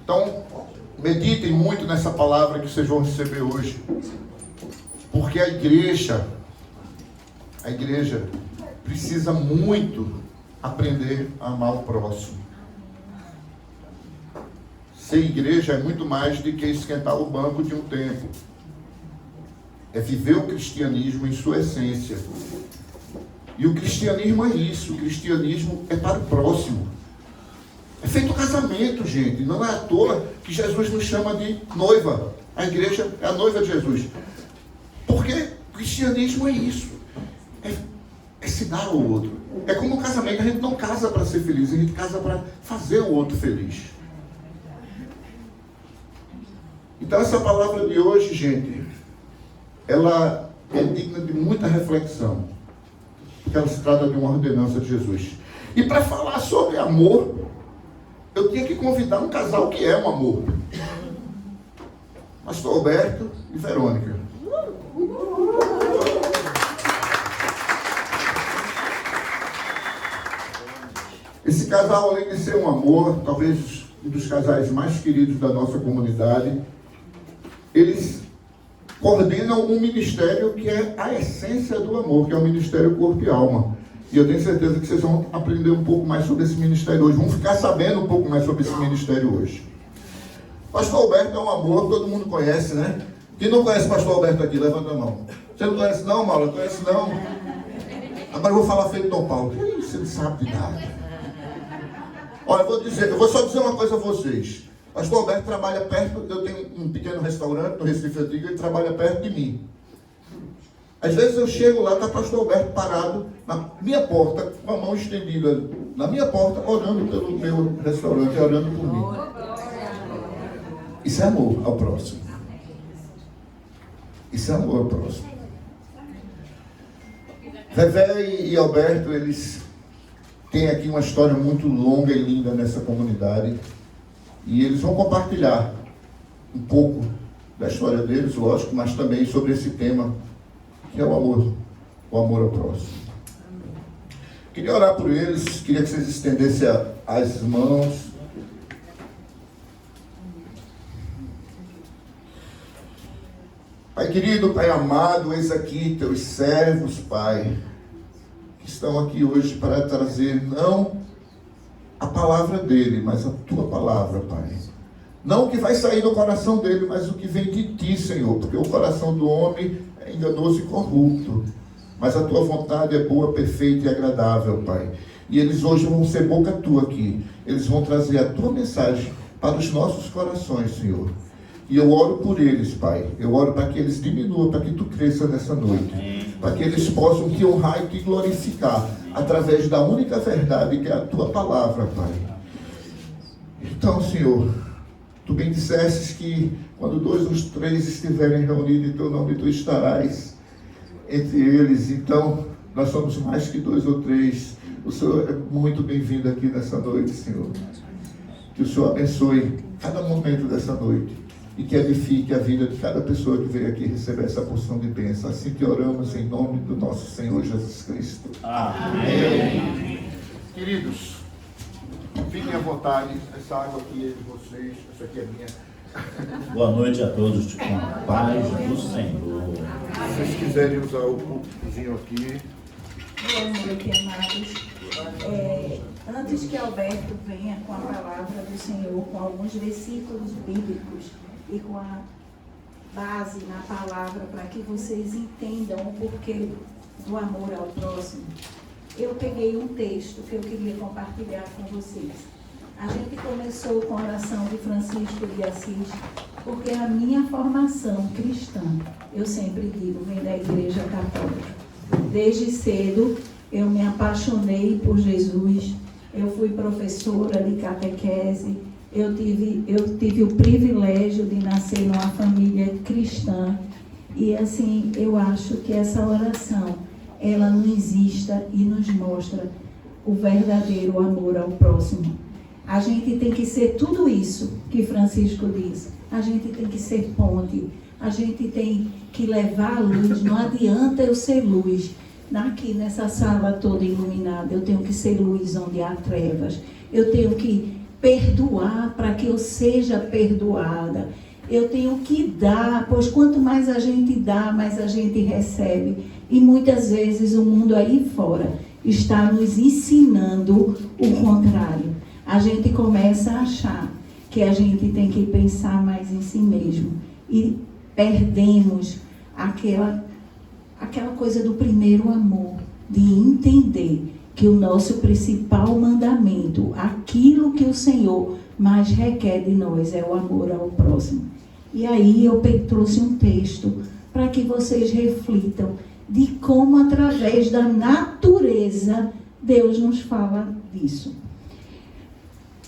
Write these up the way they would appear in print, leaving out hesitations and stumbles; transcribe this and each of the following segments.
Então, meditem muito nessa palavra que vocês vão receber hoje. Porque a igreja precisa muito aprender a amar o próximo. Ser igreja é muito mais do que esquentar o banco de um templo. É viver o cristianismo em sua essência. E o cristianismo é isso. O cristianismo é para o próximo. É feito casamento, gente. Não é à toa que Jesus nos chama de noiva. A igreja é a noiva de Jesus. Porque o cristianismo é isso. É se dar ao outro. É como o casamento. A gente não casa para ser feliz. A gente casa para fazer o outro feliz. Então essa palavra de hoje, gente, ela é digna de muita reflexão. Porque ela se trata de uma ordenança de Jesus. E para falar sobre amor, eu tinha que convidar um casal que é um amor. Pastor Alberto e Verônica. Esse casal, além de ser um amor, talvez um dos casais mais queridos da nossa comunidade, eles coordenam um ministério que é a essência do amor, que é o Ministério Corpo e Alma. E eu tenho certeza que vocês vão aprender um pouco mais sobre esse ministério hoje. Vão ficar sabendo um pouco mais sobre esse ministério hoje. Pastor Alberto é um amor, todo mundo conhece, né? Quem não conhece Pastor Alberto aqui, levanta a mão. Você não conhece não, Mauro? Não conhece não? Agora eu vou falar feito Dom Paulo. Que isso? Você não sabe de nada. Olha, eu vou só dizer uma coisa a vocês. Pastor Alberto trabalha perto, eu tenho um pequeno restaurante no Recife Antigo, ele trabalha perto de mim. Às vezes eu chego lá, está Pastor Alberto parado na minha porta, com a mão estendida na minha porta, orando pelo meu restaurante, orando por mim. Isso é amor ao próximo. Isso é amor ao próximo. Vevé e Alberto, eles têm aqui uma história muito longa e linda nessa comunidade. E eles vão compartilhar um pouco da história deles, lógico, mas também sobre esse tema, que é o amor ao próximo. Queria orar por eles, queria que vocês estendessem as mãos. Pai querido, Pai amado, eis aqui teus servos, Pai, que estão aqui hoje para trazer não a palavra dele, mas a tua palavra, Pai. Não o que vai sair do coração dele, mas o que vem de ti, Senhor, porque o coração do homem é enganoso e corrupto, mas a tua vontade é boa, perfeita e agradável, Pai. E eles hoje vão ser boca tua aqui, eles vão trazer a tua mensagem para os nossos corações, Senhor. E eu oro por eles, Pai. Eu oro para que eles diminuam, para que tu cresça nessa noite. Para que eles possam te honrar e te glorificar através da única verdade que é a tua palavra, Pai. Então, Senhor, tu bem dissestes que quando 2 ou 3 estiverem reunidos em teu nome, tu estarás entre eles. Então, nós somos mais que 2 ou 3. O Senhor é muito bem-vindo aqui nessa noite, Senhor. Que o Senhor abençoe cada momento dessa noite. E que edifique a vida de cada pessoa que veio aqui receber essa porção de bênção. Assim que oramos em nome do nosso Senhor Jesus Cristo. Amém. Queridos, fiquem à vontade. Essa água aqui é de vocês. Essa aqui é minha. Boa noite a todos com a paz do Senhor. Se vocês quiserem usar o púlpitozinho aqui. Boa noite, amados. Antes que Alberto venha com a palavra do Senhor, com alguns versículos bíblicos e com a base na palavra para que vocês entendam o porquê do amor ao próximo, eu peguei um texto que eu queria compartilhar com vocês. A gente começou com a oração de Francisco de Assis, porque a minha formação cristã, eu sempre digo, vem da Igreja Católica. Desde cedo eu me apaixonei por Jesus, eu fui professora de catequese, eu tive o privilégio de nascer numa família cristã. E assim, eu acho que essa oração, ela nos exista e nos mostra o verdadeiro amor ao próximo. A gente tem que ser tudo isso que Francisco diz. A gente tem que ser ponte, a gente tem que levar a luz. Não adianta eu ser luz aqui nessa sala toda iluminada. Eu tenho que ser luz onde há trevas. Eu tenho que perdoar para que eu seja perdoada. Eu tenho que dar, pois quanto mais a gente dá, mais a gente recebe. E muitas vezes o mundo aí fora está nos ensinando o contrário. A gente começa a achar que a gente tem que pensar mais em si mesmo. E perdemos aquela coisa do primeiro amor, de entender que o nosso principal mandamento, aquilo que o Senhor mais requer de nós, é o amor ao próximo. E aí eu trouxe um texto para que vocês reflitam de como, através da natureza, Deus nos fala disso.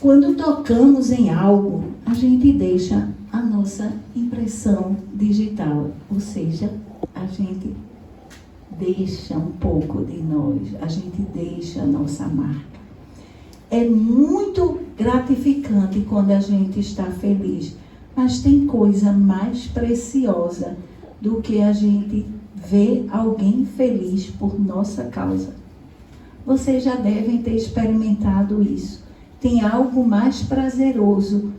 Quando tocamos em algo, a gente deixa a nossa impressão digital, ou seja, a gente deixa um pouco de nós, a gente deixa a nossa marca. É muito gratificante quando a gente está feliz, mas tem coisa mais preciosa do que a gente ver alguém feliz por nossa causa. Vocês já devem ter experimentado isso. Tem algo mais prazeroso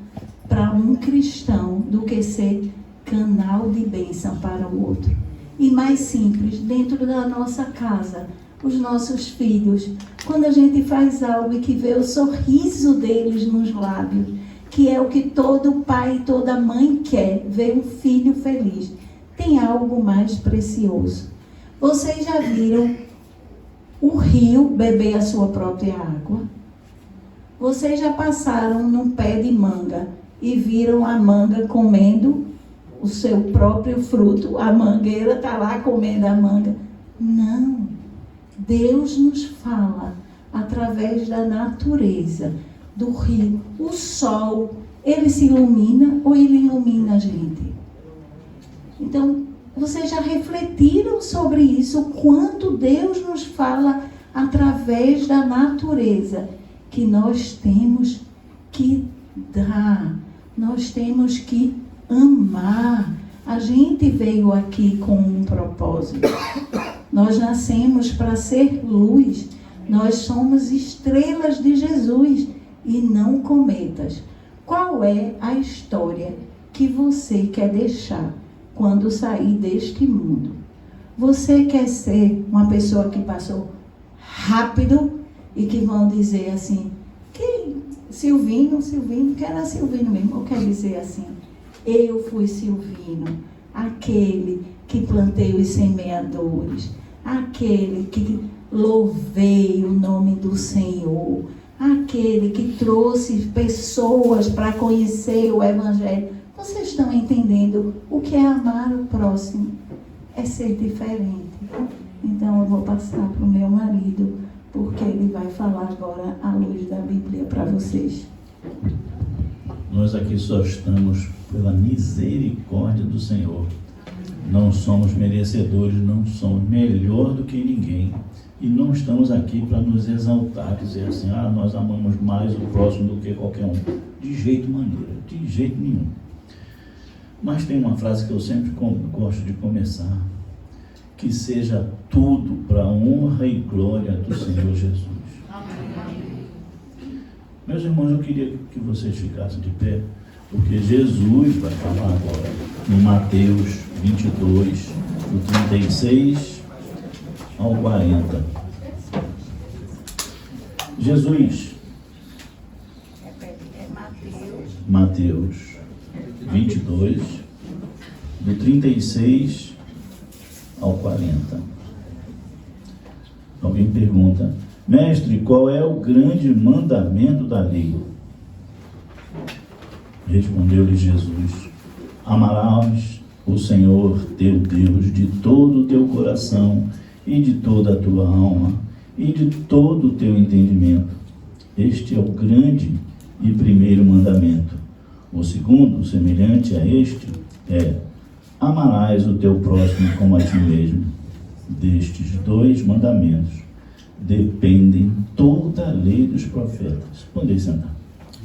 para um cristão do que ser canal de bênção para o outro. E mais simples, dentro da nossa casa, os nossos filhos, quando a gente faz algo e que vê o sorriso deles nos lábios, que é o que todo pai e toda mãe quer, ver um filho feliz. Tem algo mais precioso. Vocês já viram o rio beber a sua própria água? Vocês já passaram num pé de manga e viram a manga comendo o seu próprio fruto? A mangueira está lá comendo a manga. Não. Deus nos fala através da natureza, do rio. O sol, ele se ilumina ou ele ilumina a gente? Então, vocês já refletiram sobre isso? Quanto Deus nos fala através da natureza, que nós temos que dar, nós temos que amar. A gente veio aqui com um propósito. Nós nascemos para ser luz. Nós somos estrelas de Jesus e não cometas. Qual é a história que você quer deixar quando sair deste mundo? Você quer ser uma pessoa que passou rápido e que vão dizer assim, Silvino, que era Silvino mesmo, ou quer dizer assim, eu fui Silvino, aquele que plantei os semeadores, aquele que louvei o nome do Senhor, aquele que trouxe pessoas para conhecer o Evangelho. Vocês estão entendendo o que é amar o próximo? É ser diferente. Então eu vou passar para o meu marido, porque ele vai falar agora à luz da Bíblia para vocês. Nós aqui só estamos pela misericórdia do Senhor. Não somos merecedores, não somos melhor do que ninguém. E não estamos aqui para nos exaltar, dizer assim, nós amamos mais o próximo do que qualquer um. De jeito maneira, de jeito nenhum. Mas tem uma frase que eu sempre gosto de começar, que seja tudo para a honra e glória do Senhor Jesus. Meus irmãos, eu queria que vocês ficassem de pé, porque Jesus vai falar agora em Mateus 22, do 36 ao 40. Jesus, Mateus 22, do 36 ao 40. Alguém pergunta, mestre, qual é o grande mandamento da lei? Respondeu-lhe Jesus, amarás o Senhor teu Deus de todo o teu coração e de toda a tua alma e de todo o teu entendimento. Este é o grande e primeiro mandamento. O segundo, semelhante a este, é amarás o teu próximo como a ti mesmo. Destes dois mandamentos dependem toda a lei dos profetas. Podem sentar.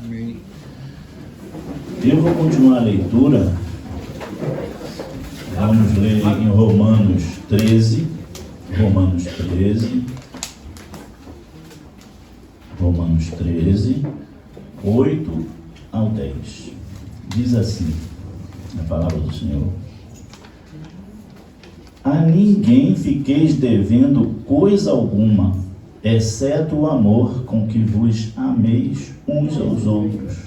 Amém. Eu vou continuar a leitura. Vamos ler em Romanos 13. Romanos 13. Romanos 13, 8 ao 10. Diz assim, a palavra do Senhor: a ninguém fiqueis devendo coisa alguma, exceto o amor com que vos ameis uns aos outros.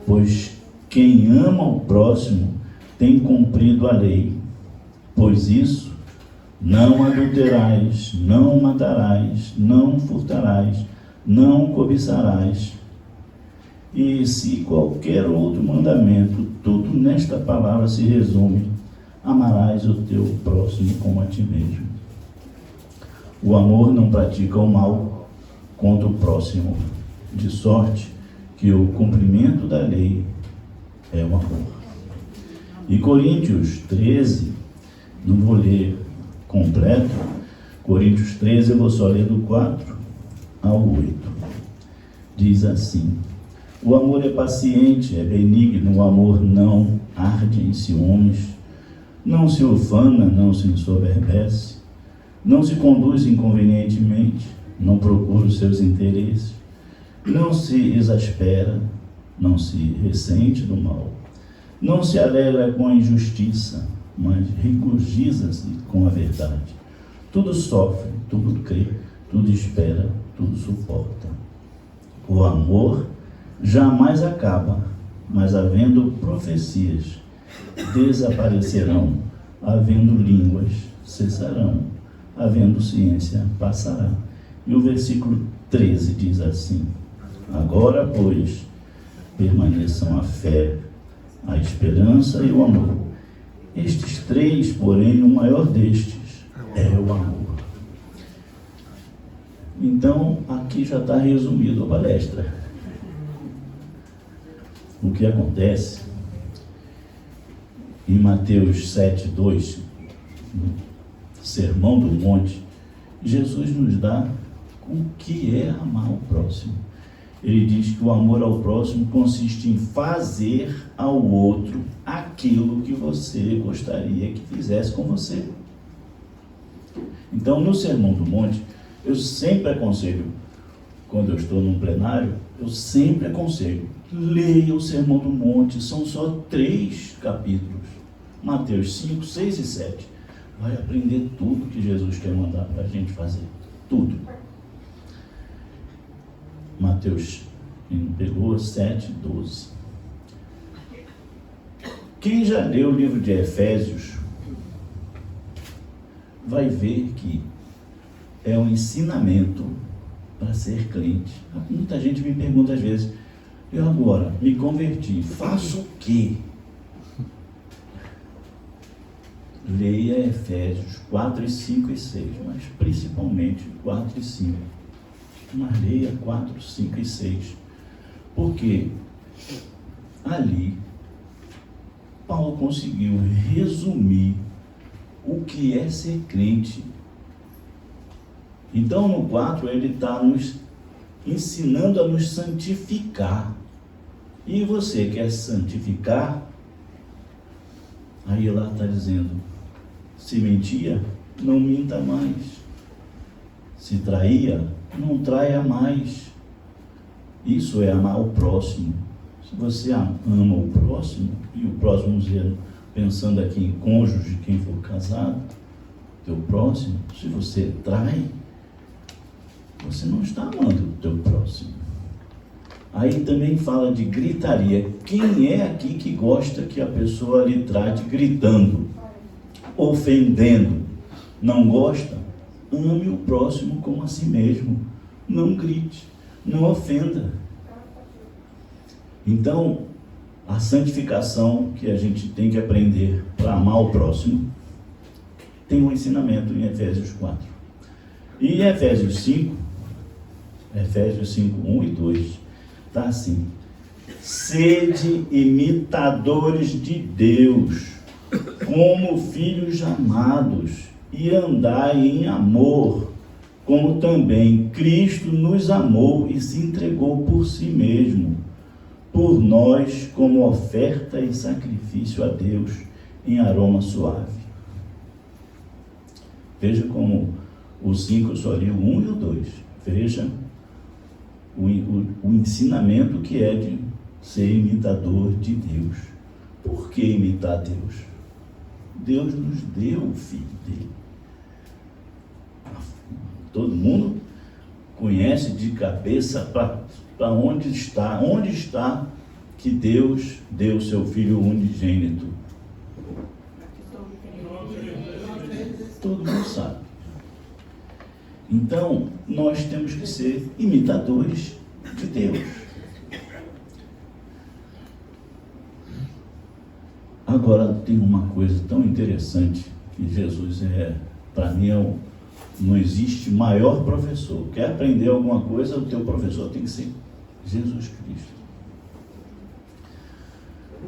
Pois quem ama o próximo tem cumprido a lei. Pois isso: não adulterais, não matarás, não furtarás, não cobiçarás. E se qualquer outro mandamento, tudo nesta palavra se resume: amarás o teu próximo como a ti mesmo. O amor não pratica o mal contra o próximo, de sorte que o cumprimento da lei é o amor. E Coríntios 13, não vou ler completo, Coríntios 13 eu vou só ler do 4 ao 8. Diz assim: o amor é paciente, é benigno, o amor não arde em ciúmes, não se ufana, não se ensoberbece, não se conduz inconvenientemente, não procura os seus interesses, não se exaspera, não se ressente do mal, não se alegra com a injustiça, mas regozija-se com a verdade. Tudo sofre, tudo crê, tudo espera, tudo suporta. O amor jamais acaba, mas havendo profecias, desaparecerão, havendo línguas, cessarão, havendo ciência, passará. E o versículo 13 diz assim: agora, pois, permaneçam a fé, a esperança e o amor. Estes três, porém, o maior destes é o amor. Então, aqui já está resumido a palestra. O que acontece em Mateus 7:2, no Sermão do Monte, Jesus nos dá o que é amar o próximo. Ele diz que o amor ao próximo consiste em fazer ao outro aquilo que você gostaria que fizesse com você. Então, no Sermão do Monte, eu sempre aconselho, quando eu estou num plenário, eu sempre aconselho: leia o Sermão do Monte, são só 3 capítulos, Mateus 5, 6 e 7. Vai aprender tudo que Jesus quer mandar para a gente fazer, tudo. Mateus, quem pegou, 7, 12. Quem já leu o livro de Efésios vai ver que é um ensinamento para ser crente. Muita gente me pergunta às vezes: eu agora me converti, faço o quê? Leia Efésios 4, 5 e 6, mas principalmente 4 e 5. Mas leia 4, 5 e 6. Porque ali Paulo conseguiu resumir o que é ser crente. Então, no 4, ele está nos ensinando a nos santificar. E você quer santificar? Aí lá está dizendo: se mentia, não minta mais. Se traía, não traia mais. Isso é amar o próximo. Se você ama o próximo, e o próximo pensando aqui em cônjuge, quem for casado, teu próximo, se você trai, você não está amando o teu próximo. Aí também fala de gritaria. Quem é aqui que gosta que a pessoa lhe trate gritando, ofendendo? Não gosta? Ame o próximo como a si mesmo. Não grite, não ofenda. Então, a santificação que a gente tem que aprender para amar o próximo tem um ensinamento em Efésios 4. E em Efésios 5, 1 e 2, está assim: sede imitadores de Deus, como filhos amados, e andai em amor, como também Cristo nos amou e se entregou por si mesmo, por nós, como oferta e sacrifício a Deus em aroma suave. Veja como o 5 eu só li o 1 e o 2. Veja o ensinamento que é de ser imitador de Deus. Por que imitar Deus? Deus nos deu o Filho dele. Todo mundo conhece de cabeça para onde está que Deus deu o seu Filho unigênito. Todo mundo sabe. Então, nós temos que ser imitadores de Deus. Agora, tem uma coisa tão interessante que Jesus para mim, não existe maior professor. Quer aprender alguma coisa, o teu professor tem que ser Jesus Cristo.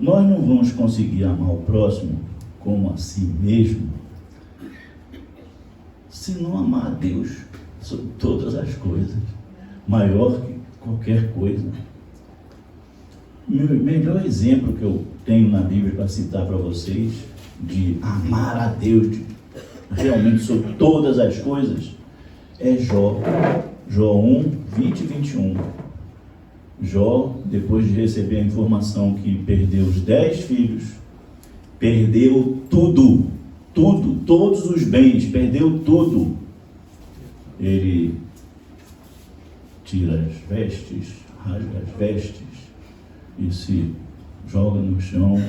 Nós não vamos conseguir amar o próximo como a si mesmo se não amar a Deus sobre todas as coisas, maior que qualquer coisa. O melhor exemplo que eu tenho na Bíblia para citar para vocês de amar a Deus realmente sobre todas as coisas é Jó 1, 20 e 21. Jó, depois de receber a informação que perdeu os 10 filhos, perdeu tudo, todos os bens, perdeu tudo. Ele tira as vestes, rasga as vestes e se joga no chão,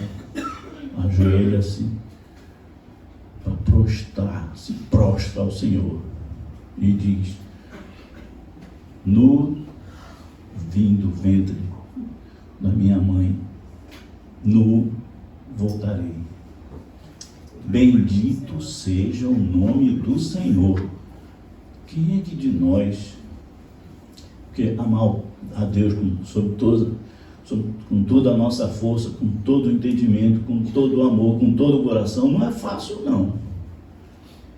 ajoelha-se para se prostra ao Senhor e diz: nu vim do ventre da minha mãe, nu voltarei. Bendito seja o nome do Senhor. Quem é que de nós quer amar a Deus com toda a nossa força, com todo o entendimento, com todo o amor, com todo o coração? Não é fácil, não.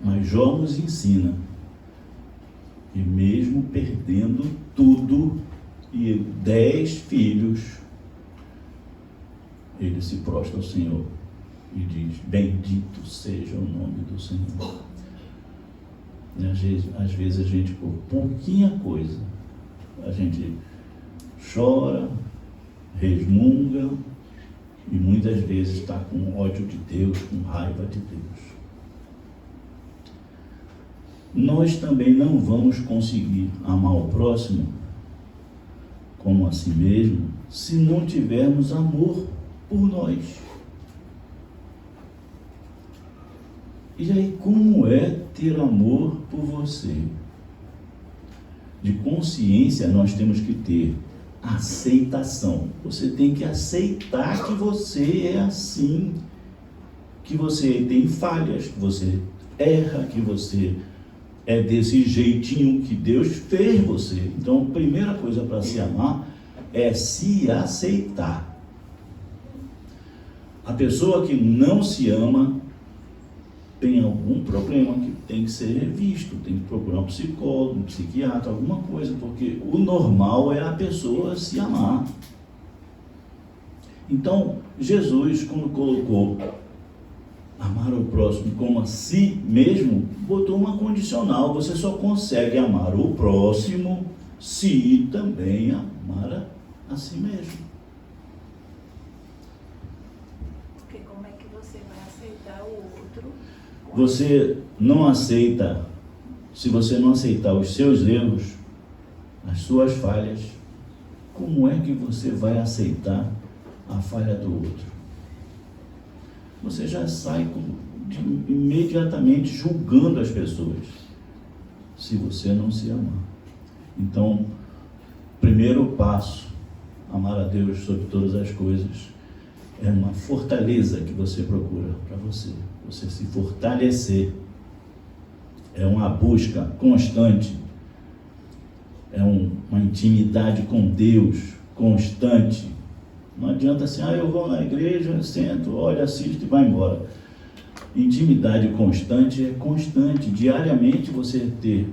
Mas Jó nos ensina. E mesmo perdendo tudo e 10 filhos, ele se prostra ao Senhor e diz: bendito seja o nome do Senhor. E às vezes a gente, por pouquinha coisa, a gente chora, resmunga e muitas vezes está com ódio de Deus, com raiva de Deus. Nós também não vamos conseguir amar o próximo como a si mesmo se não tivermos amor por nós. E aí, como é ter amor por você? De consciência nós temos que ter aceitação. Você tem que aceitar que você é assim, que você tem falhas, que você erra, que você é desse jeitinho que Deus fez você. Então, a primeira coisa para se amar é se aceitar. A pessoa que não se ama tem algum problema que tem que ser revisto, tem que procurar um psicólogo, um psiquiatra, alguma coisa, porque o normal é a pessoa se amar. Então, Jesus, quando colocou amar o próximo como a si mesmo, botou uma condicional: você só consegue amar o próximo se também amar a si mesmo. Porque como é que você vai aceitar o outro? Você não aceita, se você não aceitar os seus erros, as suas falhas, como é que você vai aceitar a falha do outro? Você já sai imediatamente julgando as pessoas, se você não se amar. Então, primeiro passo, amar a Deus sobre todas as coisas, é uma fortaleza que você procura para você se fortalecer. É uma busca constante, é uma intimidade com Deus constante. Não adianta assim: eu vou na igreja, sento, olho, assisto e vai embora. Intimidade constante é constante, diariamente você ter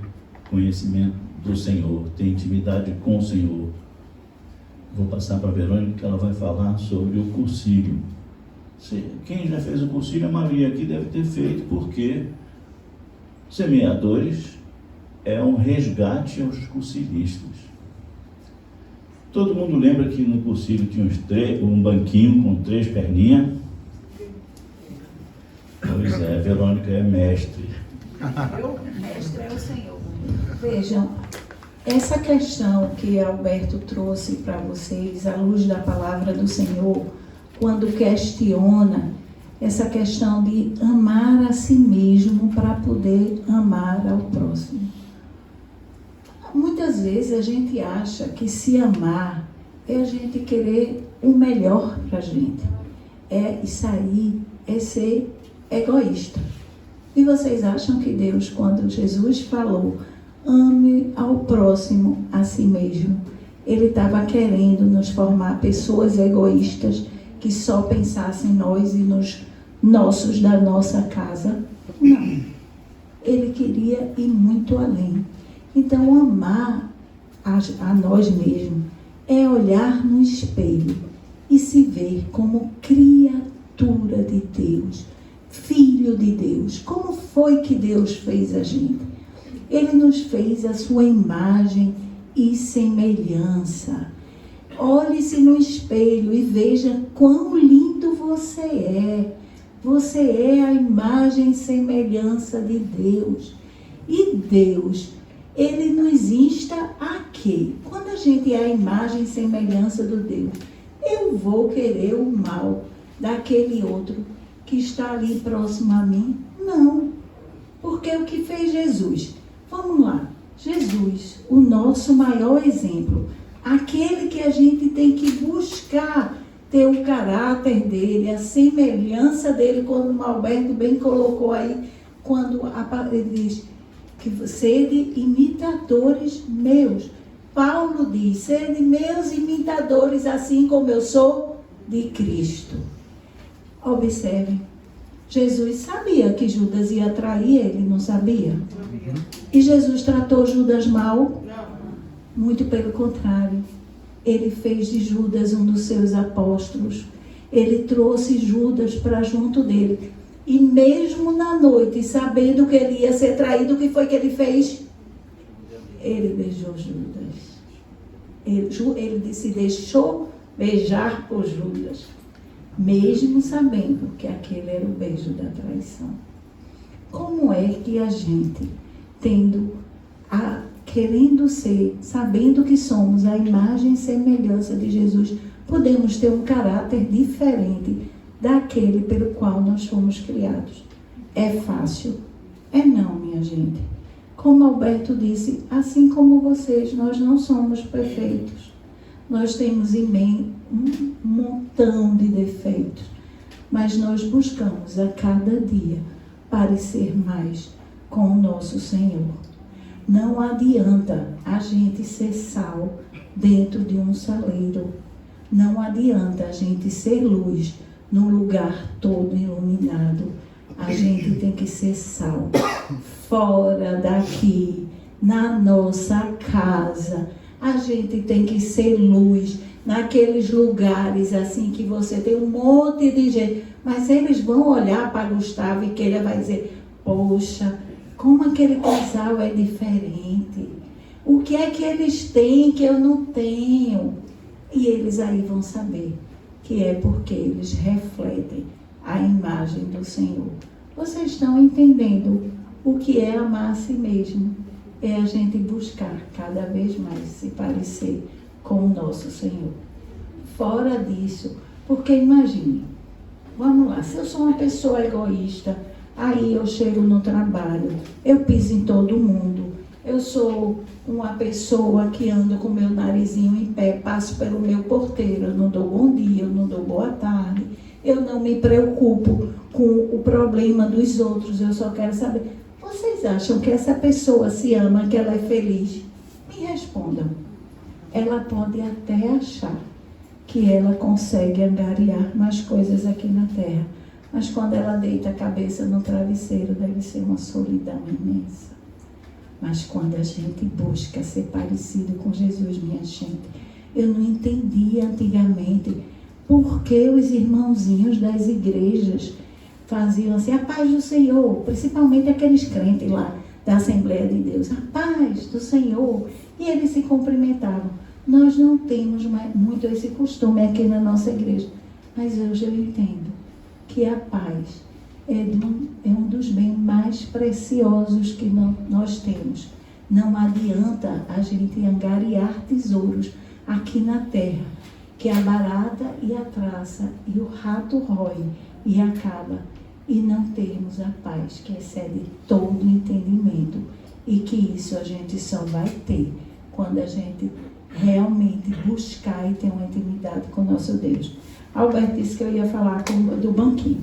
conhecimento do Senhor, ter intimidade com o Senhor. Vou passar para a Verônica, que ela vai falar sobre o cursilho. Quem já fez o cursilho, a Maria aqui deve ter feito, porque Semeadores é um resgate aos cursilistas. Todo mundo lembra que no cursilho tinha um banquinho com 3 perninhas? Pois é, Verônica é mestre. O mestre é o Senhor. Vejam, essa questão que Alberto trouxe para vocês, à luz da palavra do Senhor, quando questiona essa questão de amar a si mesmo para poder amar ao próximo. Muitas vezes a gente acha que se amar é a gente querer o melhor para a gente. Isso aí é ser egoísta. E vocês acham que Deus, quando Jesus falou, ame ao próximo a si mesmo, Ele estava querendo nos formar pessoas egoístas que só pensassem em nós e nos nossos da nossa casa? Não. Ele queria ir muito além. Então, amar a nós mesmos é olhar no espelho e se ver como criatura de Deus, filho de Deus. Como foi que Deus fez a gente? Ele nos fez a sua imagem e semelhança. Olhe-se no espelho e veja quão lindo você é. Você é a imagem e semelhança de Deus. E Deus, Ele nos insta a quê? Quando a gente é a imagem e semelhança do Deus, eu vou querer o mal daquele outro que está ali próximo a mim? Não. Porque o que fez Jesus? Vamos lá. Jesus, o nosso maior exemplo, aquele que a gente tem que buscar ter o caráter dele, a semelhança dele, como o Alberto bem colocou aí, quando ele diz que sede imitadores meus. Paulo diz, sede meus imitadores, assim como eu sou de Cristo. Observe, Jesus sabia que Judas ia trair ele, não sabia? E Jesus tratou Judas mal? Muito pelo contrário. Ele fez de Judas um dos seus apóstolos. Ele trouxe Judas para junto dele. E mesmo na noite, sabendo que ele ia ser traído, o que foi que ele fez? Ele beijou Judas. Ele se deixou beijar por Judas. Mesmo sabendo que aquele era o beijo da traição. Como é que a gente, querendo ser, sabendo que somos a imagem e semelhança de Jesus, podemos ter um caráter diferente daquele pelo qual nós fomos criados? É fácil? É não, minha gente. Como Alberto disse, assim como vocês, nós não somos perfeitos. Nós temos um montão de defeitos, mas nós buscamos a cada dia parecer mais com o nosso Senhor. Não adianta a gente ser sal dentro de um saleiro. Não adianta a gente ser luz num lugar todo iluminado. A gente tem que ser sal fora daqui, na nossa casa. A gente tem que ser luz naqueles lugares assim que você tem um monte de gente. Mas eles vão olhar para Gustavo e que ele vai dizer, poxa, como aquele casal é diferente. O que é que eles têm que eu não tenho? E eles aí vão saber que é porque eles refletem a imagem do Senhor. Vocês estão entendendo o que é amar a si mesmo? É a gente buscar cada vez mais se parecer com o nosso Senhor. Fora disso, porque imagine, vamos lá, se eu sou uma pessoa egoísta, aí eu chego no trabalho, eu piso em todo mundo, eu sou uma pessoa que anda com meu narizinho em pé, passo pelo meu porteiro, eu não dou bom dia, eu não dou boa tarde, eu não me preocupo com o problema dos outros, eu só quero saber. Vocês acham que essa pessoa se ama, que ela é feliz? Me respondam. Ela pode até achar que ela consegue angariar mais coisas aqui na terra, mas quando ela deita a cabeça no travesseiro, deve ser uma solidão imensa. Mas quando a gente busca ser parecido com Jesus, minha gente, eu não entendia antigamente por que os irmãozinhos das igrejas faziam assim, a paz do Senhor, principalmente aqueles crentes lá da Assembleia de Deus, a paz do Senhor, e eles se cumprimentavam. Nós não temos muito esse costume aqui na nossa igreja. Mas hoje eu entendo que a paz é um dos bens mais preciosos que nós temos. Não adianta a gente angariar tesouros aqui na terra, que a barata e a traça e o rato rói e acaba, e não termos a paz que excede todo entendimento, e que isso a gente só vai ter quando a gente realmente buscar e ter uma intimidade com o nosso Deus. Alberto disse que eu ia falar do banquinho.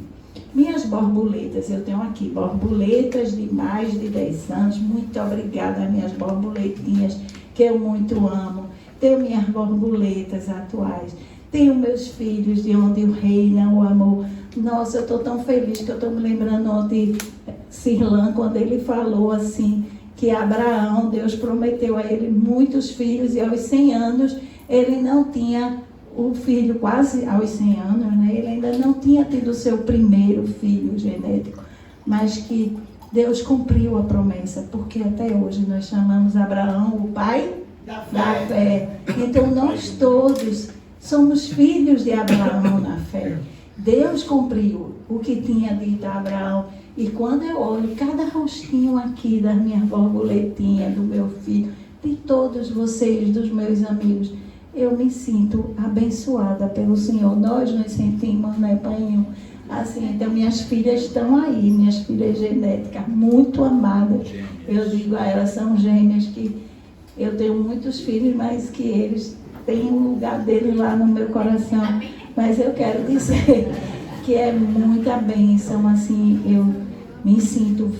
Minhas borboletas, eu tenho aqui borboletas de mais de 10 anos. Muito obrigada, minhas borboletinhas, que eu muito amo. Tenho minhas borboletas atuais. Tenho meus filhos, de onde reina o amor. Nossa, eu estou tão feliz que eu estou me lembrando ontem, Cirlan, quando ele falou assim, que Abraão, Deus prometeu a ele muitos filhos, e aos 100 anos ele não tinha o filho, quase aos 100 anos, né? Ele ainda não tinha tido o seu primeiro filho genético, mas que Deus cumpriu a promessa, porque até hoje nós chamamos Abraão o pai da fé. Então nós todos somos filhos de Abraão na fé. Deus cumpriu o que tinha dito a Abraão. E quando eu olho cada rostinho aqui das minhas borboletinhas, do meu filho, de todos vocês, dos meus amigos, eu me sinto abençoada pelo Senhor. Nós nos sentimos, né, Painho? Assim, então minhas filhas estão aí, minhas filhas genéticas, muito amadas. Eu digo a elas, são gêmeas, que eu tenho muitos filhos, mas que eles têm um lugar deles lá no meu coração. Mas eu quero dizer que é muita bênção, assim, eu me sinto,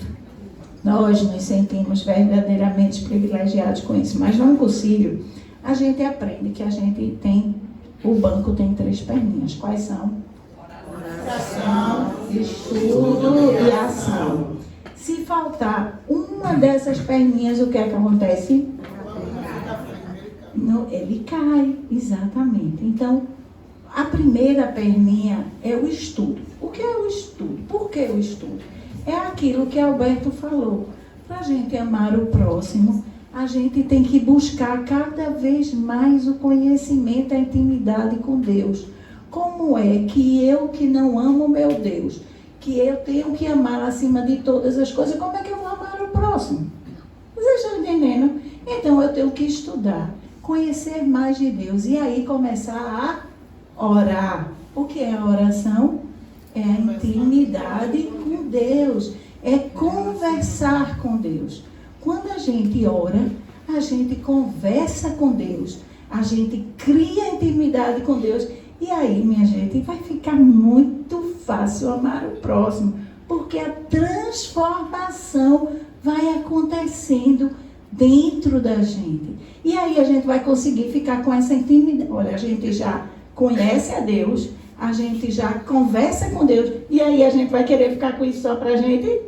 nós nos sentimos verdadeiramente privilegiados com isso. Mas no cursilho, a gente aprende que a gente tem, o banco tem 3 perninhas. Quais são? Oração, estudo e ação. Se faltar uma dessas perninhas, o que é que acontece? Ele cai, exatamente. Então, a primeira perninha é o estudo. O que é o estudo? Por que o estudo? É aquilo que Alberto falou. Para a gente amar o próximo, a gente tem que buscar cada vez mais o conhecimento, a intimidade com Deus. Como é que eu, que não amo meu Deus, que eu tenho que amar acima de todas as coisas, como é que eu vou amar o próximo? Vocês estão entendendo? Então eu tenho que estudar, conhecer mais de Deus e aí começar a orar. O que é a oração? É a intimidade com Deus, é conversar com Deus. Quando a gente ora, a gente conversa com Deus, a gente cria intimidade com Deus, e aí, minha gente, vai ficar muito fácil amar o próximo, porque a transformação vai acontecendo dentro da gente. E aí a gente vai conseguir ficar com essa intimidade. Olha, a gente já conhece a Deus, a gente já conversa com Deus, e aí a gente vai querer ficar com isso só pra gente?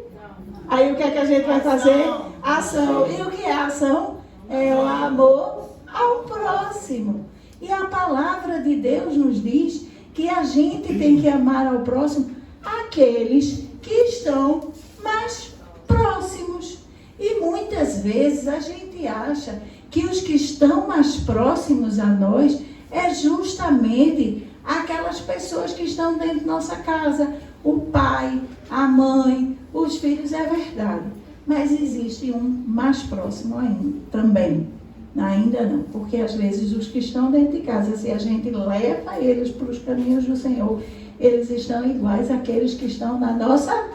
Aí o que é que a gente vai fazer? Ação. E o que é ação? É o amor ao próximo. E a palavra de Deus nos diz que a gente tem que amar ao próximo aqueles que estão mais próximos. E muitas vezes a gente acha que os que estão mais próximos a nós é justamente aquelas pessoas que estão dentro da nossa casa. O pai, a mãe, os filhos, é verdade. Mas existe um mais próximo ainda, também. Ainda não, porque às vezes os que estão dentro de casa, se a gente leva eles para os caminhos do Senhor, eles estão iguais àqueles que estão na nossa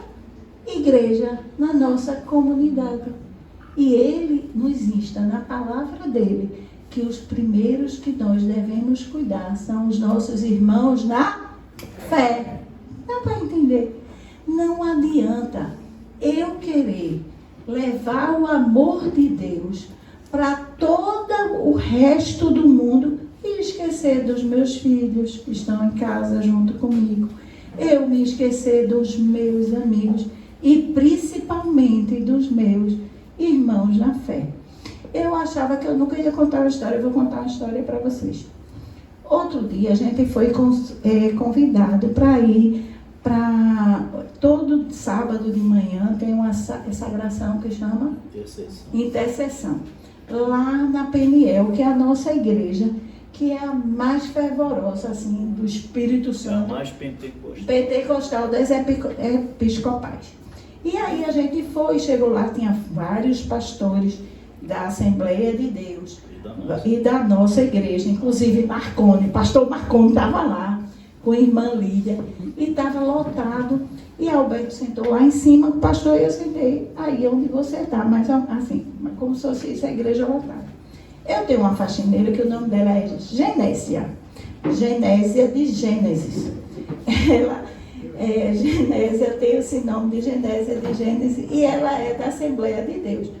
igreja, na nossa comunidade. E Ele nos insta na palavra dEle que os primeiros que nós devemos cuidar são os nossos irmãos na fé. Dá para entender? Não adianta eu querer levar o amor de Deus para todo o resto do mundo e esquecer dos meus filhos que estão em casa junto comigo. Eu me esquecer dos meus amigos e principalmente dos meus irmãos na fé. Eu achava que eu nunca ia contar uma história, eu vou contar uma história para vocês. Outro dia a gente foi convidado para ir para... Todo sábado de manhã tem uma sagração que chama Intercessão. lá na Peniel, que é a nossa igreja, que é a mais fervorosa, assim, do Espírito Santo. mais pentecostal. Pentecostal das episcopais. E aí a gente foi, chegou lá, tinha vários pastores da Assembleia de Deus e da nossa igreja, inclusive Marconi, pastor Marconi estava lá com a irmã Lídia e estava lotado. E Alberto sentou lá em cima, o pastor e eu sentei aí onde você está, mas assim, como se fosse essa igreja lotada. Eu tenho uma faxineira que o nome dela é Genésia de Gênesis. Ela Genésia tem esse nome de Genésia de Gênesis e ela é da Assembleia de Deus.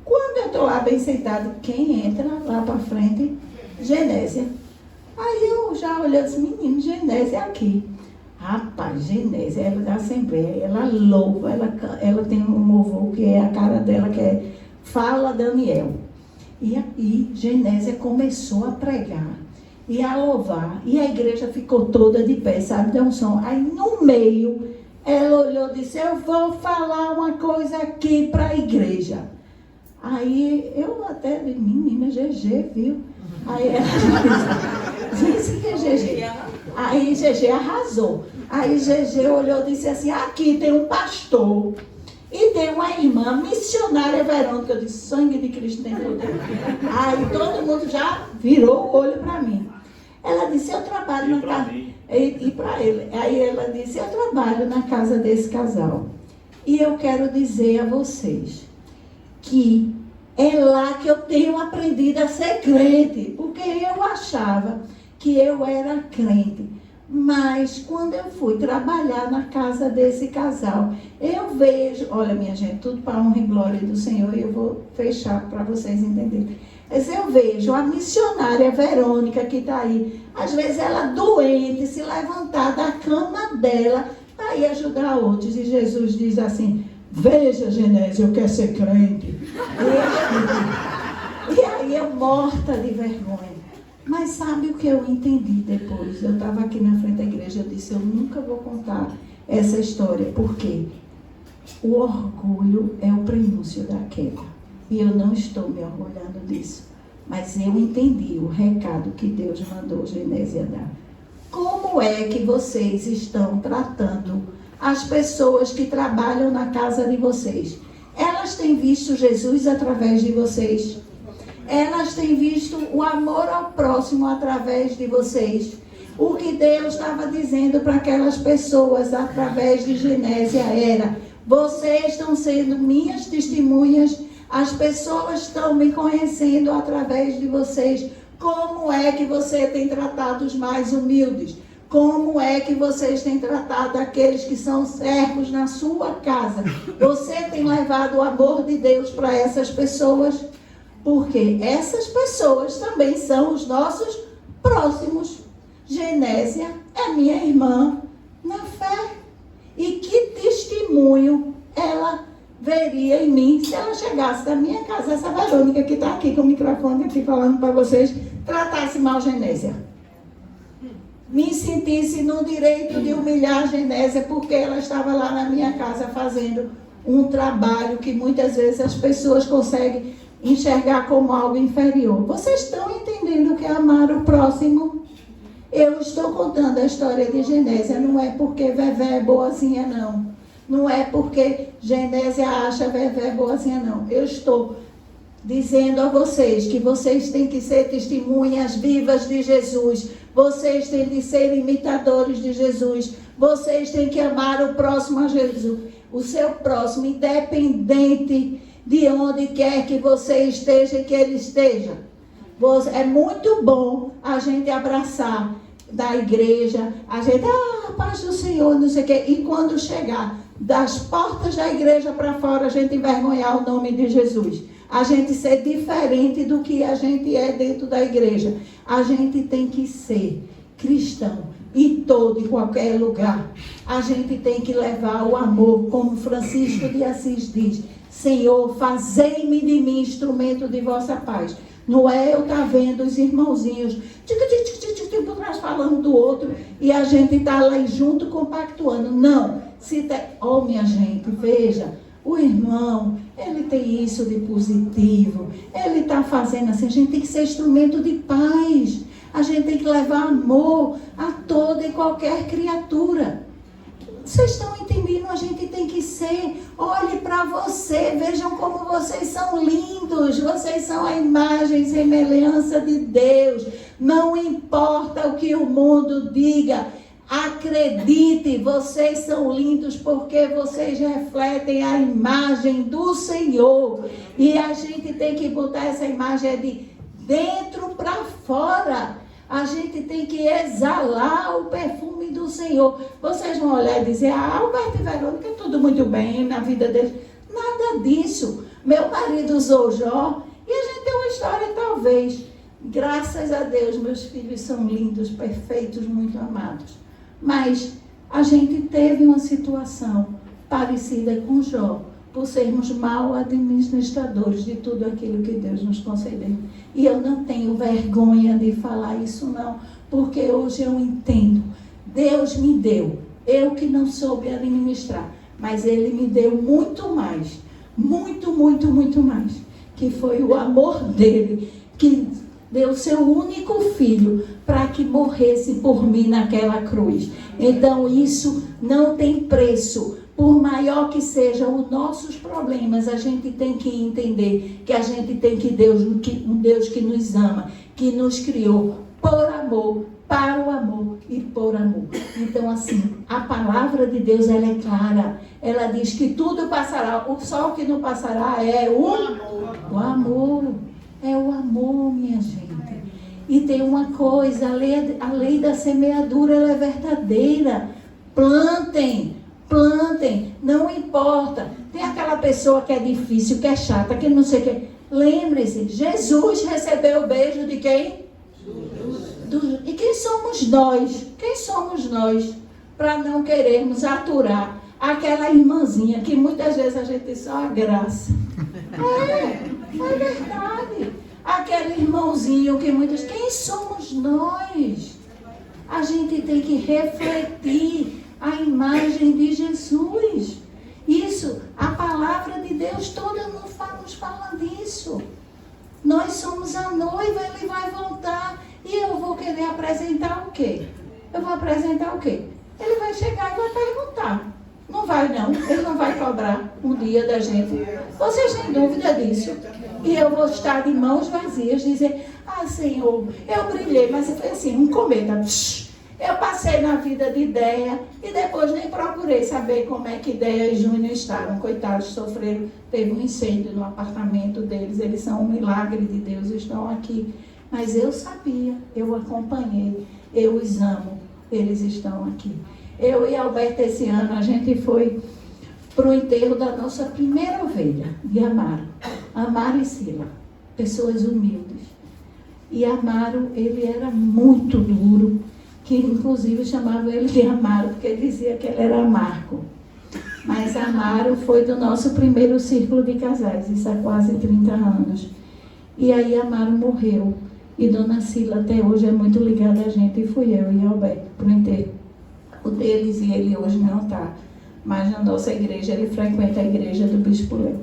Quando eu estou lá bem sentado, quem entra lá para frente? Genésia. Aí eu já olhei assim, menino, Genésia aqui. Rapaz, Genésia, ela é da Assembleia, ela louva, ela tem um louvor que é a cara dela, que é Fala Daniel. E aí Genésia começou a pregar e a louvar, e a igreja ficou toda de pé, sabe, deu um som. Aí no meio, ela olhou e disse, eu vou falar uma coisa aqui para a igreja. Aí eu até disse, menina, GG, viu? Aí ela disse que é GG. Aí GG arrasou. Aí GG olhou e disse assim, aqui tem um pastor e tem uma irmã missionária Verônica. Eu disse, sangue de Cristo dentro dele. Aí todo mundo já virou o olho para mim. Ela disse, eu trabalho na casa... E para ele. Aí ela disse, eu trabalho na casa desse casal. E eu quero dizer a vocês que é lá que eu tenho aprendido a ser crente. Porque eu achava que eu era crente. Mas quando eu fui trabalhar na casa desse casal, eu vejo, olha minha gente, tudo para a honra e glória do Senhor, e eu vou fechar para vocês entenderem. Mas eu vejo a missionária Verônica que está aí, às vezes ela doente, se levantar da cama dela para ir ajudar outros. E Jesus diz assim, veja Genésia, eu quero ser crente. E aí eu morta de vergonha. Mas sabe o que eu entendi depois? Eu estava aqui na frente da igreja, eu disse, eu nunca vou contar essa história, porque o orgulho é o prenúncio da queda. E eu não estou me orgulhando disso. Mas eu entendi o recado que Deus mandou Genésia dar. Como é que vocês estão tratando as pessoas que trabalham na casa de vocês? Elas têm visto Jesus através de vocês? Elas têm visto o amor ao próximo através de vocês? O que Deus estava dizendo para aquelas pessoas através de Genésia era, vocês estão sendo minhas testemunhas, as pessoas estão me conhecendo através de vocês. Como é que você tem tratado os mais humildes? Como é que vocês têm tratado aqueles que são servos na sua casa? Você tem levado o amor de Deus para essas pessoas? Porque essas pessoas também são os nossos próximos. Genésia é minha irmã na fé. E que testemunho ela veria em mim se ela chegasse da minha casa, essa Verônica que está aqui com o microfone aqui falando para vocês, tratasse mal Genésia. Me sentisse no direito de humilhar Genésia porque ela estava lá na minha casa fazendo um trabalho que muitas vezes as pessoas conseguem enxergar como algo inferior. Vocês estão entendendo o que é amar o próximo? Eu estou contando a história de Genésia, não é porque Vevé é boazinha, não. Não é porque Genésia acha Vevé boazinha, não. Eu estou dizendo a vocês que vocês têm que ser testemunhas vivas de Jesus. Vocês têm que ser imitadores de Jesus. Vocês têm que amar o próximo a Jesus. O seu próximo, independente de onde quer que você esteja e que ele esteja. É muito bom a gente abraçar da igreja, a gente, paz do Senhor, não sei o quê. E quando chegar das portas da igreja para fora, a gente envergonhar o nome de Jesus. A gente ser diferente do que a gente é dentro da igreja. A gente tem que ser cristão em todo e qualquer lugar. A gente tem que levar o amor, como Francisco de Assis diz, Senhor, fazei-me de mim instrumento de vossa paz. Não é eu estar vendo os irmãozinhos por trás falando do outro e a gente está lá junto compactuando. Não. Minha gente, veja, o irmão, ele tem isso de positivo, ele está fazendo assim. A gente tem que ser instrumento de paz, a gente tem que levar amor a toda e qualquer criatura. Vocês estão entendendo? A gente tem que ser. Olhe para você, vejam como vocês são lindos, vocês são a imagem e semelhança de Deus. Não importa o que o mundo diga, acredite, vocês são lindos porque vocês refletem a imagem do Senhor. E a gente tem que botar essa imagem de dentro para fora. A gente tem que exalar o perfume do Senhor. Vocês vão olhar e dizer, Alberto e Verônica, tudo muito bem na vida deles. Nada disso. Meu marido usou Jó e a gente tem uma história, talvez. Graças a Deus, meus filhos são lindos, perfeitos, muito amados. Mas a gente teve uma situação parecida com Jó, por sermos mal administradores de tudo aquilo que Deus nos concedeu. E eu não tenho vergonha de falar isso não, porque hoje eu entendo. Deus me deu, eu que não soube administrar, mas Ele me deu muito mais, muito, muito, muito mais, que foi o amor dEle, que deu seu único filho para que morresse por mim naquela cruz. Então isso não tem preço. Por maior que sejam os nossos problemas, a gente tem que entender que a gente tem um Deus que nos ama, que nos criou por amor, para o amor e por amor. Então assim, a palavra de Deus, ela é clara. Ela diz que tudo passará, só o que não passará é o amor. É o amor, minha gente. E tem uma coisa, a lei da semeadura, ela é verdadeira. Plantem, não importa. Tem aquela pessoa que é difícil, que é chata, que não sei o que. Lembre-se, Jesus recebeu o beijo de quem? E quem somos nós? Quem somos nós para não querermos aturar aquela irmãzinha que muitas vezes a gente só a graça? É verdade. Aquele irmãozinho que muitas... Quem somos nós? A gente tem que refletir a imagem de Jesus. Isso, a palavra de Deus toda nos fala disso. Nós somos a noiva, Ele vai voltar. E eu vou querer apresentar o quê? Eu vou apresentar o quê? Ele vai chegar e vai perguntar. Não vai não, Ele não vai cobrar um dia da gente. Vocês têm dúvida disso? E eu vou estar de mãos vazias, dizer, Senhor, eu brilhei, mas foi assim, um cometa. Eu passei na vida de Ideia e depois nem procurei saber como é que Ideia e Júnior estavam. Coitados, sofreram, teve um incêndio no apartamento deles, eles são um milagre de Deus, estão aqui. Mas eu sabia, eu acompanhei, eu os amo, eles estão aqui. Eu e Alberto, esse ano, a gente foi para o enterro da nossa primeira ovelha, de Amaro e Sila, pessoas humildes. E Amaro, ele era muito duro, que inclusive chamava ele de Amaro, porque ele dizia que ele era amargo. Mas Amaro foi do nosso primeiro círculo de casais, isso há quase 30 anos. E aí Amaro morreu, e Dona Sila até hoje é muito ligada a gente, e fui eu e Alberto para o enterro deles, e ele hoje não está. Mas na nossa igreja, ele frequenta a igreja do Bispo Léo.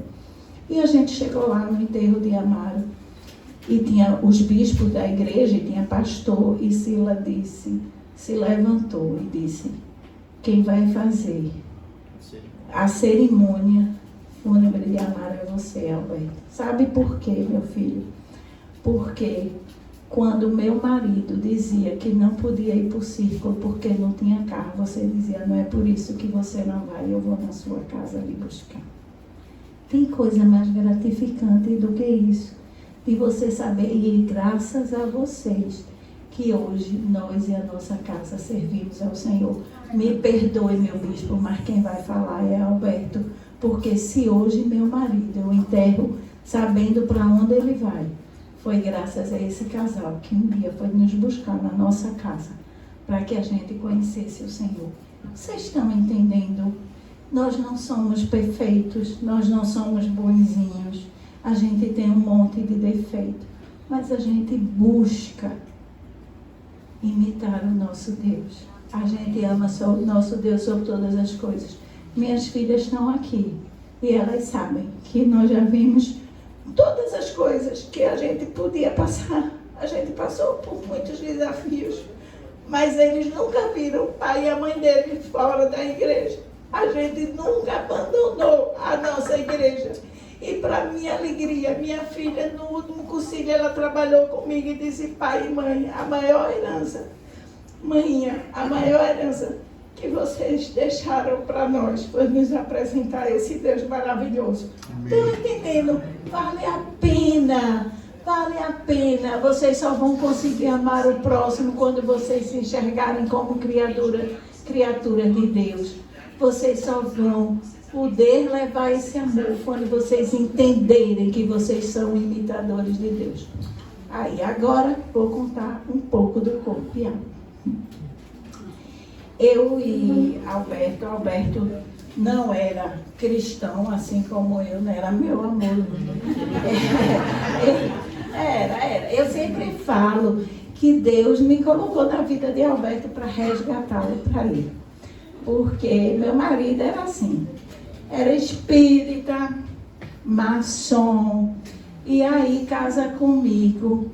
E a gente chegou lá no enterro de Amaro, e tinha os bispos da igreja, e tinha pastor, e Sila se levantou e disse, quem vai fazer a cerimônia fúnebre de Amaro é você, Alberto. Sabe por quê, meu filho? Porque quando meu marido dizia que não podia ir para o círculo porque não tinha carro, você dizia, não é por isso que você não vai, eu vou na sua casa ali buscar. Tem coisa mais gratificante do que isso, de você saber, e graças a vocês, que hoje nós e a nossa casa servimos ao Senhor. Me perdoe, meu bispo, mas quem vai falar é Alberto, porque se hoje meu marido eu enterro sabendo para onde ele vai, foi graças a esse casal que um dia foi nos buscar na nossa casa para que a gente conhecesse o Senhor. Vocês estão entendendo? Nós não somos perfeitos, nós não somos bonzinhos, a gente tem um monte de defeito, mas a gente busca imitar o nosso Deus. A gente ama o nosso Deus sobre todas as coisas. Minhas filhas estão aqui. E elas sabem que nós já vimos todas as coisas que a gente podia passar. A gente passou por muitos desafios, mas eles nunca viram o pai e a mãe dele fora da igreja. A gente nunca abandonou a nossa igreja. E para minha alegria, minha filha, no último concílio, ela trabalhou comigo e disse: pai e mãe, a maior herança, mãinha, a maior herança que vocês deixaram para nós foi nos apresentar esse Deus maravilhoso. Estão entendendo? Vale a pena. Vale a pena. Vocês só vão conseguir amar o próximo quando vocês se enxergarem como criatura de Deus. Vocês só vão poder levar esse amor quando vocês entenderem que vocês são imitadores de Deus. Aí, agora, vou contar um pouco do corpo e alma. Eu e Alberto não era cristão, assim como eu, não era meu amor. Era. Eu sempre falo que Deus me colocou na vida de Alberto para resgatá-lo para ele. Porque meu marido era assim, era espírita, maçom, e aí casa comigo,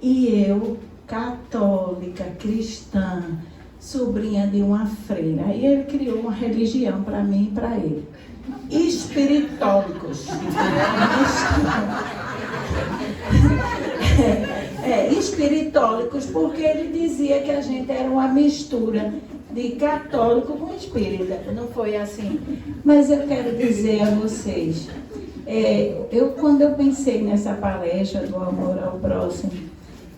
e eu, católica, cristã, sobrinha de uma freira. Aí ele criou uma religião para mim e para ele. Espiritólicos. Espiritólicos, porque ele dizia que a gente era uma mistura de católico com espírita. Não foi assim. Mas eu quero dizer a vocês, quando eu pensei nessa palestra do amor ao próximo,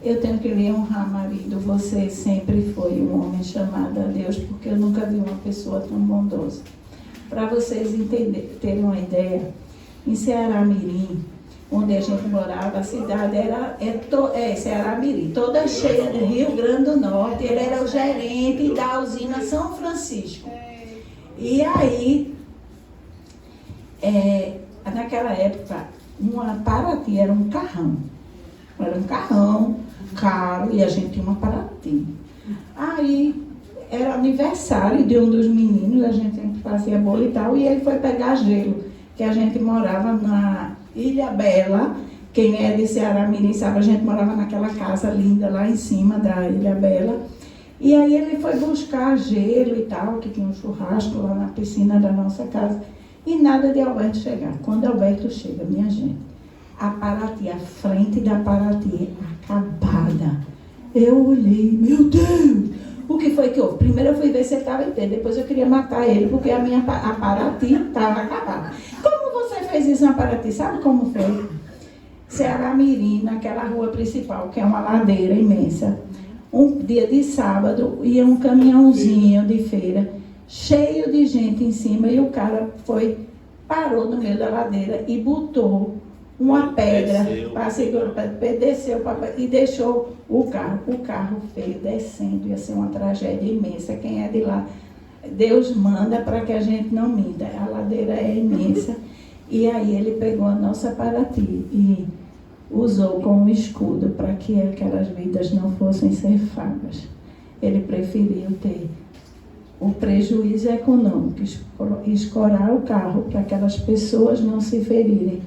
eu tenho que lhe honrar, marido. Você sempre foi um homem chamado a Deus, porque eu nunca vi uma pessoa tão bondosa. Para vocês terem uma ideia, em Ceará Mirim, onde a gente morava, a cidade era Ceará Mirim, toda cheia do Rio Grande do Norte. Ele era o gerente da usina São Francisco. E aí, naquela época, uma Paraty era um carrão. Era um carrão caro e a gente tinha uma Paraty. Aí, era aniversário de um dos meninos, a gente sempre fazia bolo e tal, e ele foi pegar gelo, que a gente morava na Ilha Bela. Quem é de Ceará Mirim sabe, a gente morava naquela casa linda lá em cima da Ilha Bela. E aí ele foi buscar gelo e tal, que tinha um churrasco lá na piscina da nossa casa, e nada de Alberto chegar. Quando Alberto chega, minha gente, a Paraty, a frente da Paraty, acabada. Eu olhei, meu Deus, o que foi que houve? Primeiro eu fui ver se ele estava inteiro, depois eu queria matar ele, porque a Paraty estava acabada. Como você fez isso na Paraty? Sabe como foi? Ceará Mirim, naquela rua principal, que é uma ladeira imensa. Um dia de sábado, ia um caminhãozinho de feira, cheio de gente em cima, e o cara parou no meio da ladeira e botou uma pedra para segurar, desceu e deixou o carro. O carro veio descendo, ia ser uma tragédia imensa. Quem é de lá, Deus manda para que a gente não minta. A ladeira é imensa. E aí ele pegou a nossa Paraty e usou como escudo para que aquelas vidas não fossem cefadas. Ele preferiu ter o prejuízo econômico, escorar o carro para aquelas pessoas não se ferirem,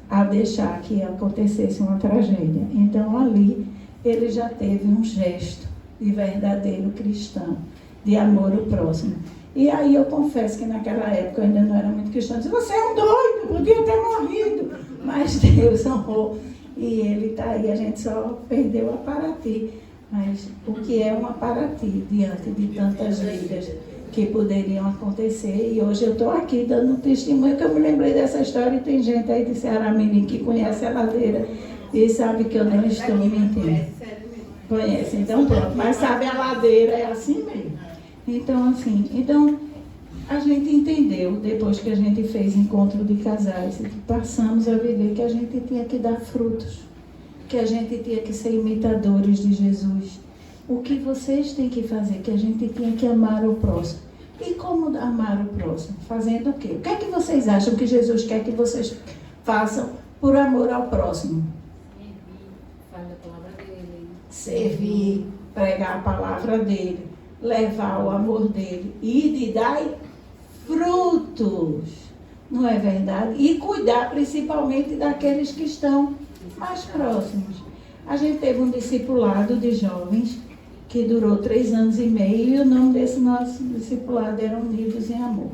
a deixar que acontecesse uma tragédia. Então ali ele já teve um gesto de verdadeiro cristão, de amor ao próximo. E aí eu confesso que naquela época eu ainda não era muito cristã. Eu disse, você é um doido, podia ter morrido. Mas Deus honrou e ele está aí. A gente só perdeu a Paraty. Mas o que é uma Paraty diante de tantas vidas que poderiam acontecer? E hoje eu estou aqui dando um testemunho, que eu me lembrei dessa história, e tem gente aí de Ceará Mirim que conhece a ladeira e sabe que eu não estou mentindo. Conhece, então pronto. Mas sabe, a ladeira é assim mesmo. Então, assim, a gente entendeu, depois que a gente fez encontro de casais, e que passamos a viver, que a gente tinha que dar frutos, que a gente tinha que ser imitadores de Jesus. O que vocês têm que fazer? Que a gente tinha que amar o próximo. E como amar o próximo? Fazendo o quê? O que é que vocês acham que Jesus quer que vocês façam por amor ao próximo? Falar a palavra dele. Servir, pregar a palavra dele, levar o amor dele e de dar frutos. não é verdade? E cuidar principalmente daqueles que estão mais próximos. A gente teve um discipulado de jovens que durou 3 anos e meio, e o nome desse nosso discipulado era Unidos em Amor.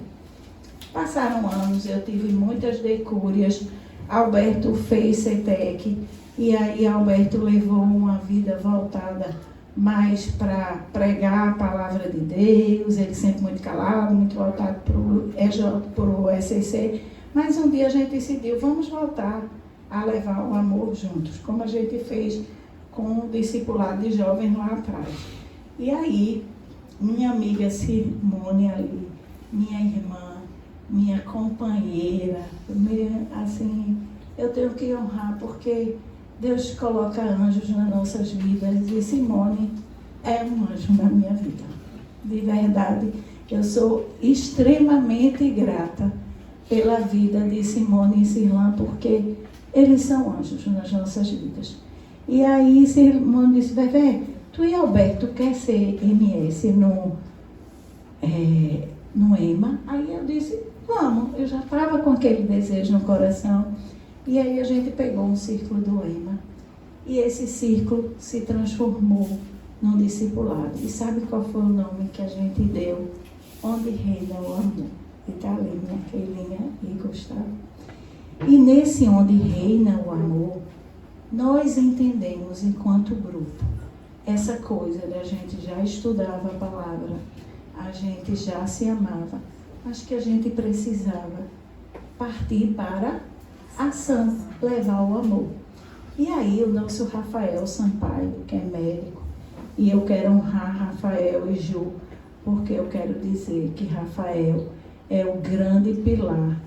Passaram anos, eu tive muitas decúrias, Alberto fez CETEC, e aí Alberto levou uma vida voltada mais para pregar a palavra de Deus, ele sempre muito calado, muito voltado para o SEC, mas um dia a gente decidiu, vamos voltar a levar o amor juntos, como a gente fez com o discipulado de jovens lá atrás. E aí, minha amiga Simone ali, minha irmã, minha companheira, assim, eu tenho que honrar porque Deus coloca anjos nas nossas vidas e Simone é um anjo na minha vida. De verdade, eu sou extremamente grata pela vida de Simone e Cirlan, porque eles são anjos nas nossas vidas. E aí Simone disse, Vevé, tu e Alberto quer ser MS no EMA? Aí eu disse, vamos, eu já estava com aquele desejo no coração. E aí a gente pegou um círculo do EMA e esse círculo se transformou num discipulado. E sabe qual foi o nome que a gente deu? Onde Reina o Amor. E tá ali, minha Keilinha e Gustavo. E nesse Onde Reina o Amor, nós entendemos enquanto grupo essa coisa da gente já estudava a palavra, a gente já se amava, mas que a gente precisava partir para ação, levar o amor. E aí o nosso Rafael Sampaio, que é médico, e eu quero honrar Rafael e Ju, porque eu quero dizer que Rafael é o grande pilar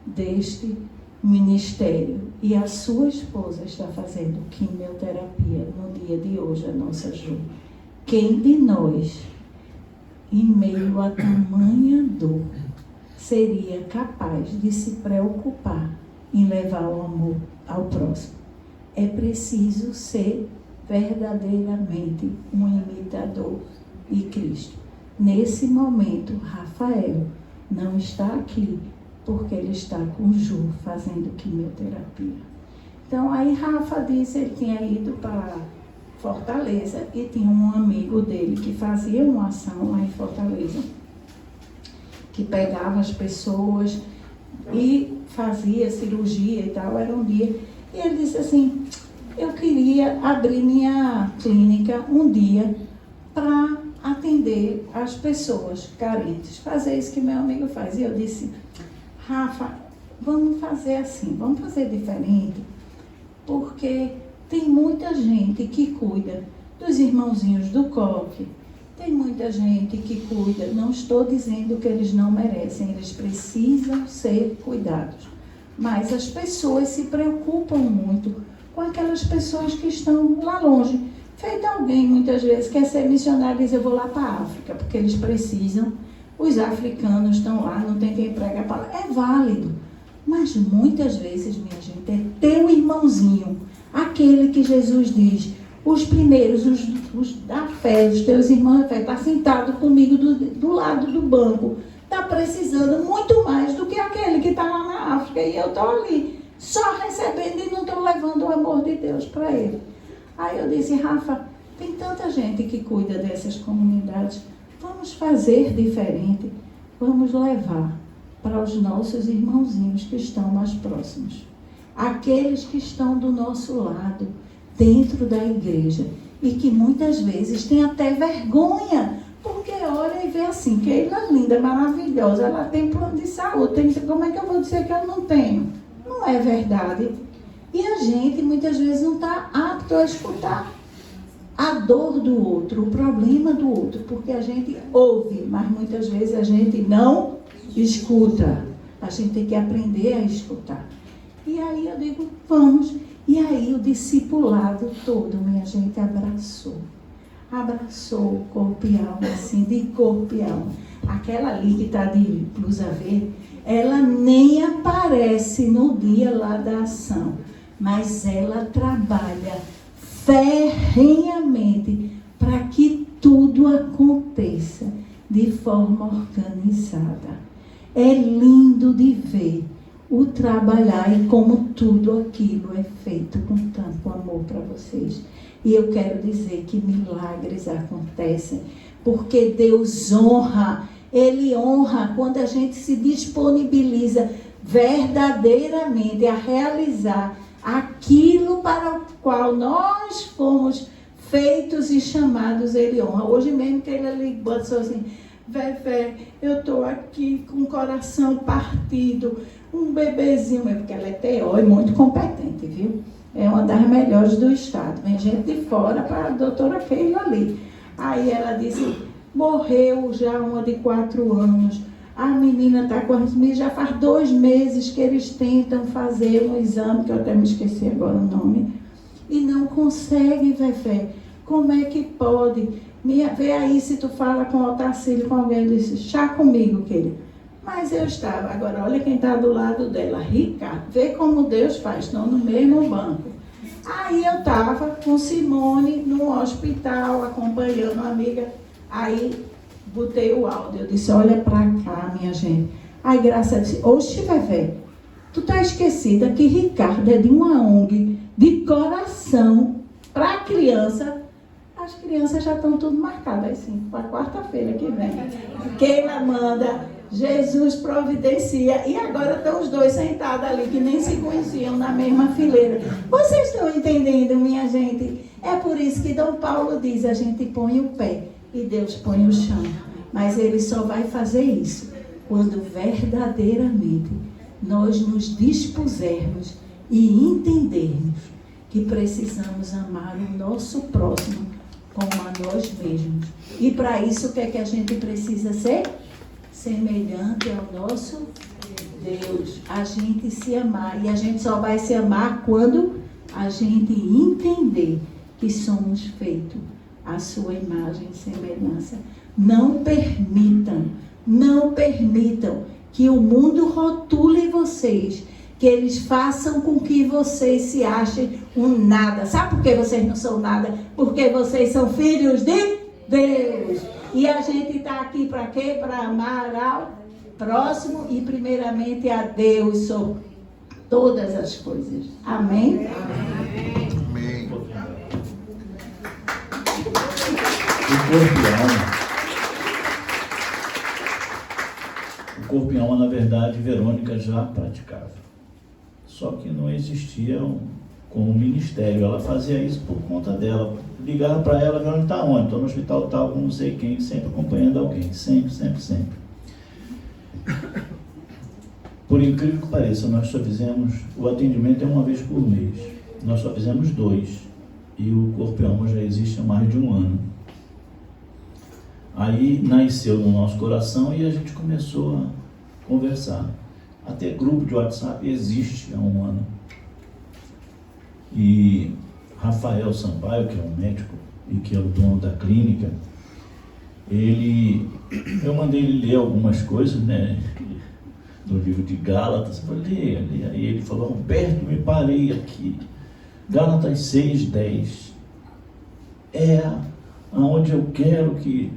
deste ministério, e a sua esposa está fazendo quimioterapia no dia de hoje, a nossa Ju. Quem de nós, em meio a tamanha dor, seria capaz de se preocupar em levar o amor ao próximo? É preciso ser verdadeiramente um imitador de Cristo. Nesse momento, Rafael não está aqui porque ele está com Ju fazendo quimioterapia. Então, aí Rafa disse, ele tinha ido para Fortaleza e tinha um amigo dele que fazia uma ação lá em Fortaleza, que pegava as pessoas e fazia cirurgia e tal, era um dia. E ele disse assim, eu queria abrir minha clínica um dia para atender as pessoas carentes, fazer isso que meu amigo faz. E eu disse, Rafa, vamos fazer assim, vamos fazer diferente, porque tem muita gente que cuida dos irmãozinhos do COF, tem muita gente que cuida, não estou dizendo que eles não merecem, eles precisam ser cuidados, mas as pessoas se preocupam muito com aquelas pessoas que estão lá longe. Feito alguém, muitas vezes, quer ser missionário e diz, eu vou lá para a África, porque eles precisam, os africanos estão lá, não tem quem pregue a palavra. É válido, mas muitas vezes, minha gente, é teu irmãozinho, aquele que Jesus diz, os primeiros, os da fé, os teus irmãos da fé, está sentado comigo do lado do banco, está precisando muito mais do que aquele que está lá na África, e eu estou ali, só recebendo e não estou levando o amor de Deus para ele. Aí eu disse, Rafa, tem tanta gente que cuida dessas comunidades, vamos fazer diferente, vamos levar para os nossos irmãozinhos que estão mais próximos, aqueles que estão do nosso lado, dentro da igreja, e que muitas vezes têm até vergonha, porque olha e vê assim, que ela é linda, maravilhosa, ela tem plano de saúde, como é que eu vou dizer que eu não tenho? Não é verdade. E a gente muitas vezes não está apto a escutar a dor do outro, o problema do outro, porque a gente ouve, mas muitas vezes a gente não escuta. A gente tem que aprender a escutar. E aí eu digo, vamos. E aí o discipulado todo, minha gente, abraçou o corpo e alma, assim, de corpo e alma. Aquela ali que está de blusa verde, ela nem aparece no dia lá da ação, mas ela trabalha ferrenhamente para que tudo aconteça de forma organizada. É lindo de ver o trabalhar e como tudo aquilo é feito com tanto amor para vocês. E eu quero dizer que milagres acontecem, porque Deus honra, Ele honra quando a gente se disponibiliza verdadeiramente a realizar aquilo para o qual nós fomos feitos e chamados. Ele honra. Hoje mesmo que ele ligou assim: Vé, eu estou aqui com o coração partido, um bebezinho, porque ela é TO e muito competente, viu? É uma das melhores do estado. Vem gente de fora para a doutora Keila ali. Aí ela disse: morreu já uma de 4 anos. A menina está com arritmia, já faz 2 meses que eles tentam fazer um exame, que eu até me esqueci agora o nome, e não conseguem, Vé. Como é que pode? Vê aí se tu fala com o Otacílio, com alguém. Eu disse: chá comigo, querido. Mas eu estava. Agora, olha quem está do lado dela, Ricardo. Vê como Deus faz, estão no mesmo banco. Aí eu estava com Simone no hospital, acompanhando uma amiga. Aí botei o áudio. Eu disse: olha pra cá, minha gente. Aí Graça disse: oxe, Vé, tu tá esquecida que Ricardo é de uma ONG de coração para criança. As crianças já estão tudo marcadas assim, para quarta-feira que vem. Keila manda, Jesus providencia. E agora estão os dois sentados ali, que nem se conheciam, na mesma fileira. Vocês estão entendendo, minha gente? É por isso que Dom Paulo diz: a gente põe o pé e Deus põe o chão. Mas Ele só vai fazer isso quando verdadeiramente nós nos dispusermos e entendermos que precisamos amar o nosso próximo como a nós mesmos. E para isso, o que é que a gente precisa ser? Semelhante ao nosso Deus. A gente se amar. E a gente só vai se amar quando a gente entender que somos feitos à sua imagem e semelhança. Não permitam que o mundo rotule vocês, que eles façam com que vocês se achem um nada. Sabe por que vocês não são nada? Porque vocês são filhos de Deus. E a gente está aqui para quê? Para amar ao próximo e primeiramente a Deus sobre todas as coisas. Amém? Amém. O corpo e alma, na verdade, Verônica já praticava. Só que não existia como ministério. Ela fazia isso por conta dela. Ligava para ela: Verônica está onde? Estou no hospital tal, com não sei quem, sempre acompanhando alguém. Sempre. Por incrível que pareça, nós só fizemos, o atendimento é uma vez por mês. Nós só fizemos 2. E o corpo e alma já existe há mais de 1 ano. Aí nasceu no nosso coração e a gente começou a conversar. Até grupo de WhatsApp existe há 1 ano. E Rafael Sampaio, que é um médico e que é o dono da clínica, eu mandei ele ler algumas coisas, né, do livro de Gálatas. Eu falei: leia. Aí ele falou: Roberto, me parei aqui. Gálatas 6:10 é aonde eu quero que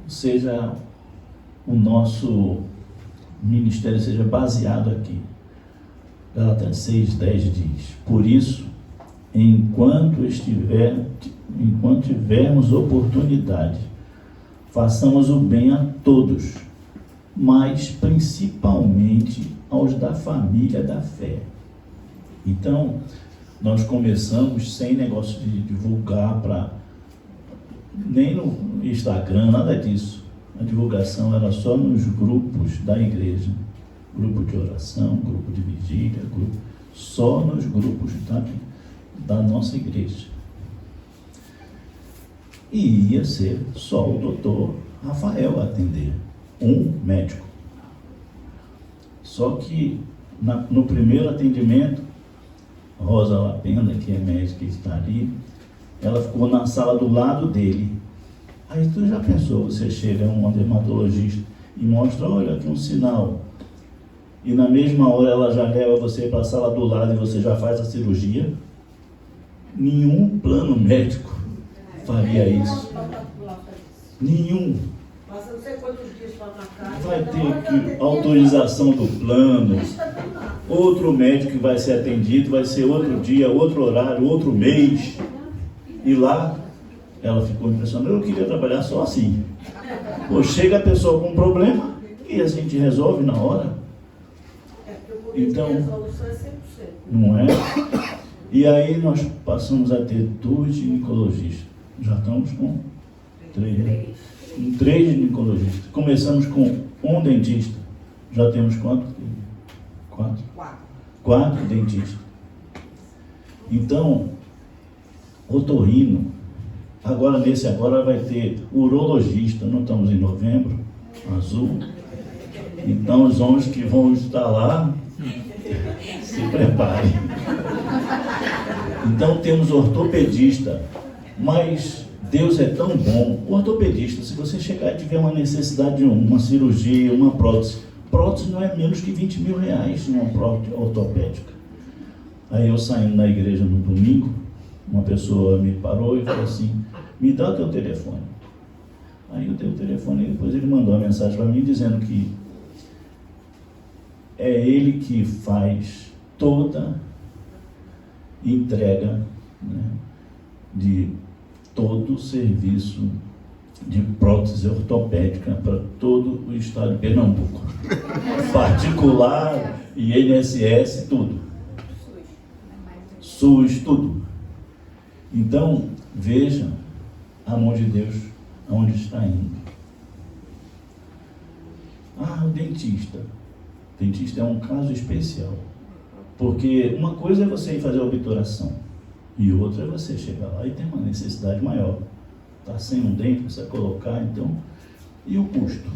seja o nosso ministério, seja baseado aqui. Gálatas 6:10 diz: por isso, enquanto tivermos oportunidade, façamos o bem a todos, mas principalmente aos da família da fé. Então, nós começamos sem negócio de divulgar nem no Instagram, nada disso. A divulgação era só nos grupos da igreja. Grupo de oração, grupo de vigília, só nos grupos da nossa igreja. E ia ser só o doutor Rafael a atender, um médico. Só que no primeiro atendimento, Rosa Lapenda, que é médica e está ali, ela ficou na sala do lado dele. Aí tu já pensou, você chega a um dermatologista e mostra: olha aqui um sinal. E na mesma hora ela já leva você para a sala do lado e você já faz a cirurgia? Nenhum plano médico faria isso. Nenhum. sei quantos dias para marcar. vai ter que autorização do plano, outro médico que vai ser atendido, vai ser outro dia, outro horário, outro mês. E lá ela ficou impressionada. Eu queria trabalhar só assim. Pô, chega a pessoa com um problema e a gente resolve na hora. Então, não é? E aí nós passamos a ter 2 ginecologistas. Já estamos com 3. Com 3 ginecologistas. Começamos com um dentista. Já temos quanto? 4 dentistas. Então, otorrino. Agora vai ter urologista. Não estamos em novembro, azul. Então os homens que vão estar lá, se preparem. Então temos ortopedista, mas Deus é tão bom. O ortopedista, se você chegar e tiver uma necessidade de uma cirurgia, uma prótese não é menos que 20 mil reais numa prótese ortopédica. Aí eu saindo da igreja no domingo, uma pessoa me parou e falou assim, me dá o teu telefone. Aí eu dei o telefone e depois ele mandou uma mensagem para mim dizendo que é ele que faz toda entrega, né, de todo o serviço de prótese ortopédica para todo o estado de Pernambuco. Particular, INSS, tudo. SUS, tudo. Então, veja a mão de Deus aonde está indo. O dentista. O dentista é um caso especial. Porque uma coisa é você ir fazer a obturação e outra é você chegar lá e ter uma necessidade maior. Está sem um dente, precisa colocar, então. E o custo?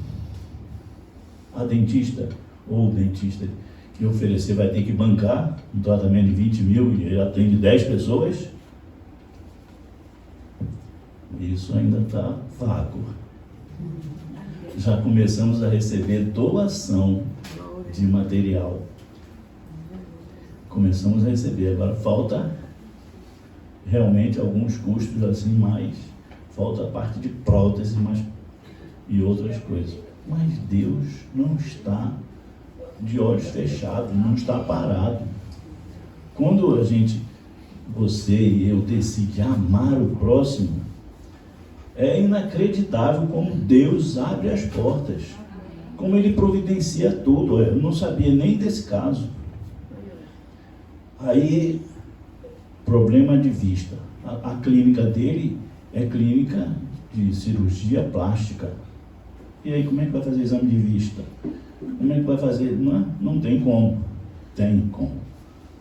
A dentista ou o dentista que oferecer vai ter que bancar um tratamento de 20 mil e ele atende 10 pessoas. Isso ainda está vago. Já começamos a receber doação de material. Começamos a receber. Agora falta realmente alguns custos assim mais. Falta a parte de prótese e outras coisas. Mas Deus não está de olhos fechados, não está parado. Quando você e eu decidimos amar o próximo, é inacreditável como Deus abre as portas, como Ele providencia tudo. Eu não sabia nem desse caso. Aí, problema de vista. A clínica dele é clínica de cirurgia plástica. E aí, como é que vai fazer exame de vista? Como é que vai fazer? Não tem como. Tem como.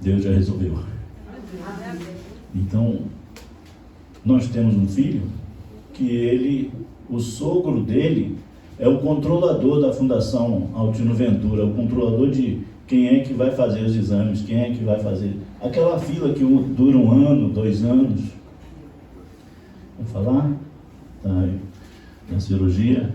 Deus já resolveu. Então, nós temos um filho que o sogro dele é o controlador da Fundação Altino Ventura, o controlador de quem é que vai fazer os exames, quem é que vai fazer. Aquela fila que dura 1 ano, 2 anos. Vou falar? Tá, da cirurgia.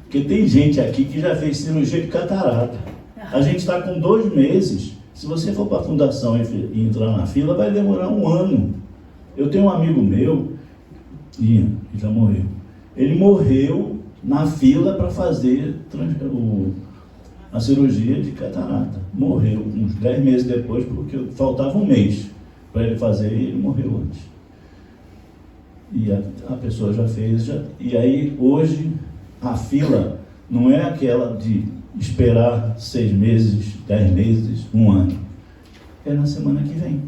Porque tem gente aqui que já fez cirurgia de catarata. A gente está com 2 meses. Se você for para a fundação e entrar na fila, vai demorar 1 ano. Eu tenho um amigo meu, que já morreu. Ele morreu na fila para fazer a cirurgia de catarata. Morreu uns 10 meses depois, porque faltava 1 mês para ele fazer e ele morreu antes. E a pessoa já fez. E aí, hoje, a fila não é aquela de esperar 6 meses, 10 meses, 1 ano. É na semana que vem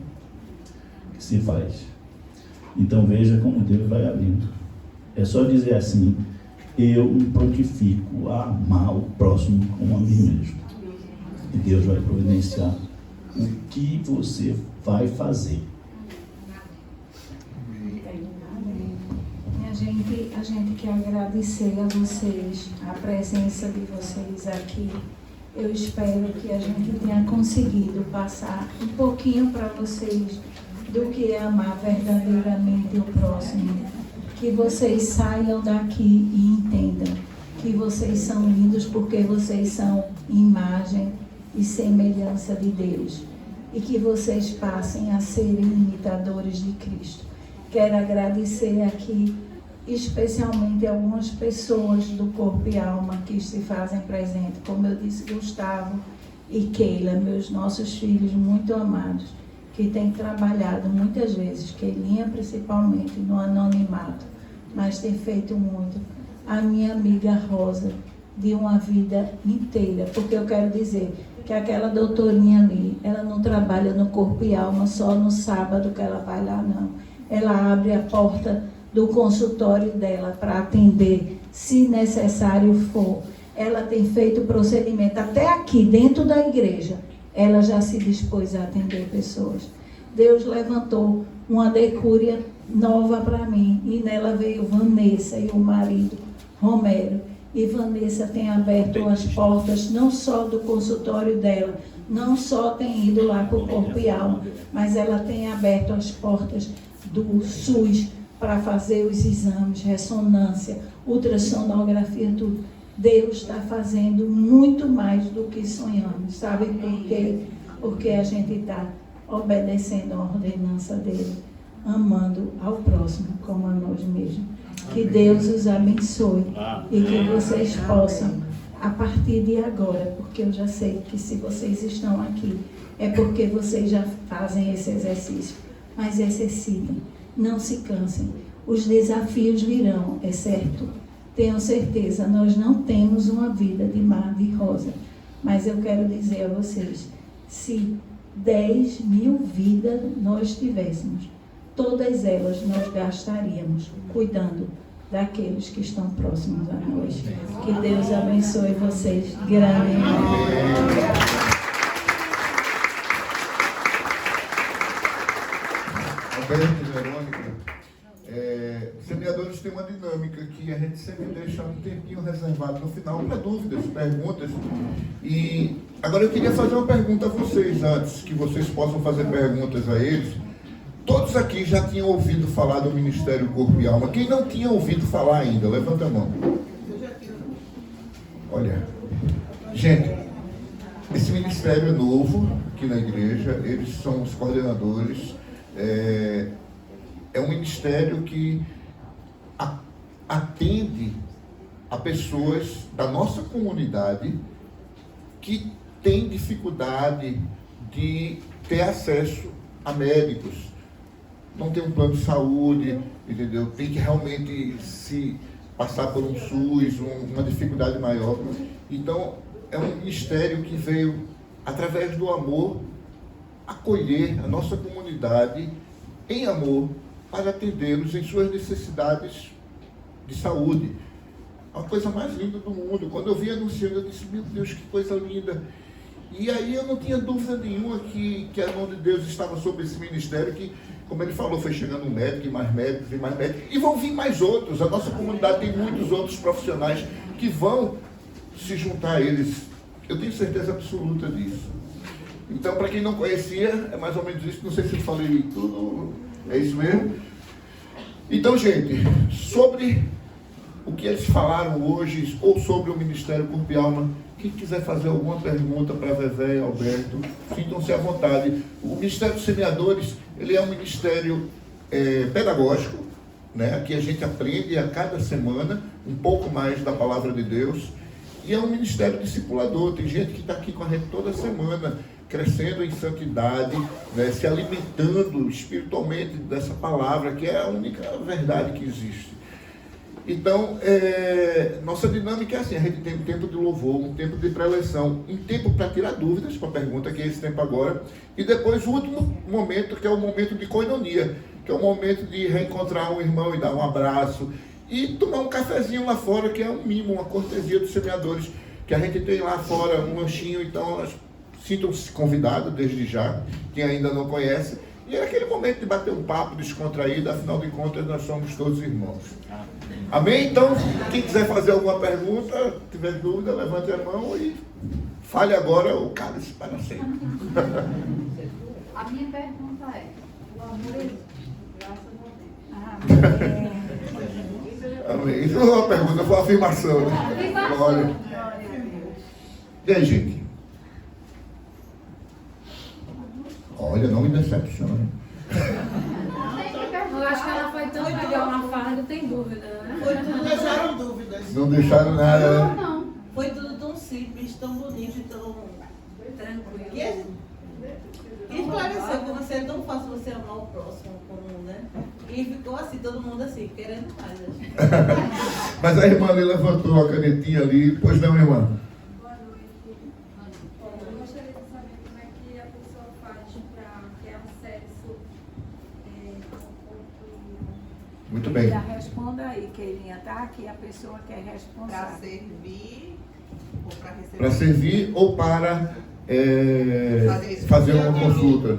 que se faz. Então veja como Deus vai abrindo. É só dizer assim, eu me prontifico a amar o próximo como a mim mesmo. E Deus vai providenciar o que você vai fazer. A gente quer agradecer a vocês, a presença de vocês aqui. Eu espero que a gente tenha conseguido passar um pouquinho para vocês do que é amar verdadeiramente o próximo. Que vocês saiam daqui e entendam que vocês são lindos porque vocês são imagem e semelhança de Deus. E que vocês passem a serem imitadores de Cristo. Quero agradecer aqui especialmente algumas pessoas do corpo e alma que se fazem presente, como eu disse, Gustavo e Keila, nossos filhos muito amados, que têm trabalhado muitas vezes, Keilinha principalmente, no anonimato, mas tem feito muito. A minha amiga Rosa, de uma vida inteira, porque eu quero dizer que aquela doutorinha ali, ela não trabalha no corpo e alma só no sábado que ela vai lá, não. Ela abre a porta do consultório dela para atender, se necessário for. Ela tem feito procedimento até aqui, dentro da igreja. Ela já se dispôs a atender pessoas. Deus levantou uma decúria nova para mim, e nela veio Vanessa e o marido, Romero. E Vanessa tem aberto as portas, não só do consultório dela, não só tem ido lá para o corpo e alma, mas ela tem aberto as portas do SUS para fazer os exames, ressonância, ultrassonografia, tudo. Deus está fazendo muito mais do que sonhamos, sabe por quê? Porque a gente está obedecendo a ordenança dele, amando ao próximo como a nós mesmos. Que Deus os abençoe e que vocês possam, a partir de agora, porque eu já sei que se vocês estão aqui, é porque vocês já fazem esse exercício, mas exercitem, não se cansem. Os desafios virão, é certo. Tenho certeza, nós não temos uma vida de mar de rosa, mas eu quero dizer a vocês, se 10.000 vidas nós tivéssemos, todas elas nós gastaríamos cuidando daqueles que estão próximos a nós. Que Deus abençoe vocês grandemente. Alberto e Verônica, semeadores têm uma dinâmica que a gente sempre deixa um tempinho reservado no final para dúvidas, perguntas. E agora eu queria fazer uma pergunta a vocês, antes que vocês possam fazer perguntas a eles. Todos aqui já tinham ouvido falar do Ministério Corpo e Alma. Quem não tinha ouvido falar ainda, levanta a mão. Olha, gente, esse ministério é novo aqui na igreja, eles são os coordenadores. É um ministério que atende a pessoas da nossa comunidade que têm dificuldade de ter acesso a médicos. Não tem um plano de saúde, entendeu? Tem que realmente se passar por um SUS, uma dificuldade maior. Então, é um ministério que veio, através do amor, acolher a nossa comunidade em amor para atendê-los em suas necessidades de saúde. A coisa mais linda do mundo. Quando eu vi anunciando, eu disse, meu Deus, que coisa linda. E aí eu não tinha dúvida nenhuma que a mão de Deus estava sobre esse ministério, que, como ele falou, foi chegando um médico e mais médicos e mais médicos, e vão vir mais outros. A nossa comunidade tem muitos outros profissionais que vão se juntar a eles. Eu tenho certeza absoluta disso. Então, para quem não conhecia, é mais ou menos isso. Não sei se eu falei tudo, é isso mesmo? Então, gente, sobre o que eles falaram hoje, ou sobre o Ministério Corpo e Alma, quem quiser fazer alguma pergunta para Vevé e Alberto, sintam-se à vontade. O Ministério dos Semeadores, ele é um ministério pedagógico, né? Aqui a gente aprende a cada semana um pouco mais da Palavra de Deus. E é um ministério discipulador. Tem gente que está aqui com a gente toda semana, crescendo em santidade, né? Se alimentando espiritualmente dessa palavra, que é a única verdade que existe. Então, nossa dinâmica é assim, a gente tem um tempo de louvor, um tempo de preleção, um tempo para tirar dúvidas, para a pergunta, que é esse tempo agora, e depois o último momento, que é o momento de koinonia, que é o momento de reencontrar um irmão e dar um abraço, e tomar um cafezinho lá fora, que é um mimo, uma cortesia dos semeadores, que a gente tem lá fora, um lanchinho. Então sintam-se convidados desde já, quem ainda não conhece, e é aquele momento de bater um papo descontraído, afinal de contas nós somos todos irmãos. Amém? Então, quem quiser fazer alguma pergunta, tiver dúvida, levante a mão e fale agora o cálice para sempre. A minha pergunta é, o amor é graças a Deus. Amém. Isso não é uma pergunta, foi uma afirmação, né? Glória. E aí, gente? Olha, não me decepcione. Eu acho que ela foi tão legal na farra, não tem dúvida, né? Não deixaram dúvidas. Não deixaram nada, né? Não. Foi tudo tão simples, tão bonito e tão tranquilo. E esclareceu que você é tão fácil você amar o próximo, como, né? E ficou assim, todo mundo assim, querendo mais. Né? Mas a irmã ali levantou a canetinha ali, pois não, irmã? Boa noite. Eu gostaria de saber como é que a pessoa faz para ter acesso ao culto. Muito bem. Já responda aí, Keilinha, tá? Que a pessoa quer responder. Para servir ou para receber? Para servir ou para fazer uma consulta?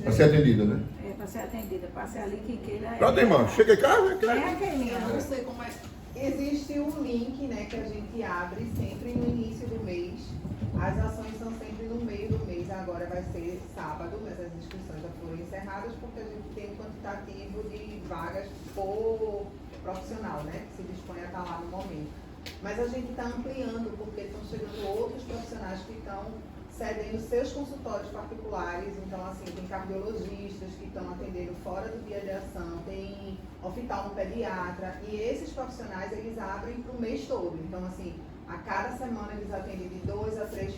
Para ser atendida, né? É, para ser atendida, passe ali quem queira. Pronto, irmã. Chega cá. É, Keilinha. Eu não sei como é. Existe um link, né, que a gente abre sempre no início do mês. As ações são sempre no meio do mês. Agora vai ser sábado, mas as inscrições já foram encerradas porque a gente tem um quantitativo de vagas por profissional, né, que se dispõe a estar lá no momento. Mas a gente está ampliando porque estão chegando outros profissionais que estão cedendo seus consultórios particulares. Então, assim, tem cardiologistas que estão atendendo fora do dia de ação, tem oftalmopediatra, e esses profissionais, eles abrem para o mês todo. Então, assim, a cada semana eles atendem de 2 a 3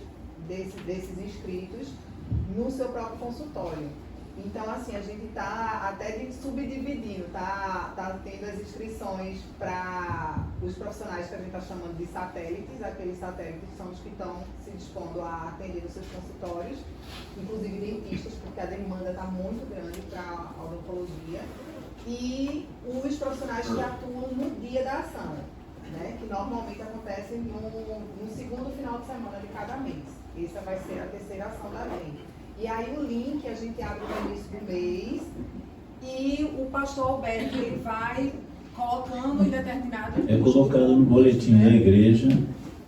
desses inscritos no seu próprio consultório. Então, assim, a gente está até subdividindo, tá tendo as inscrições para os profissionais que a gente está chamando de satélites. Aqueles satélites são os que estão se dispondo a atender os seus consultórios, inclusive dentistas, porque a demanda está muito grande para a odontologia. E os profissionais que atuam no dia da ação, né, que normalmente acontece no segundo final de semana de cada mês. Essa vai ser a terceira ação da gente. E aí o link a gente abre no início do mês e o pastor Alberto ele vai colocando em determinados É colocado no boletim da igreja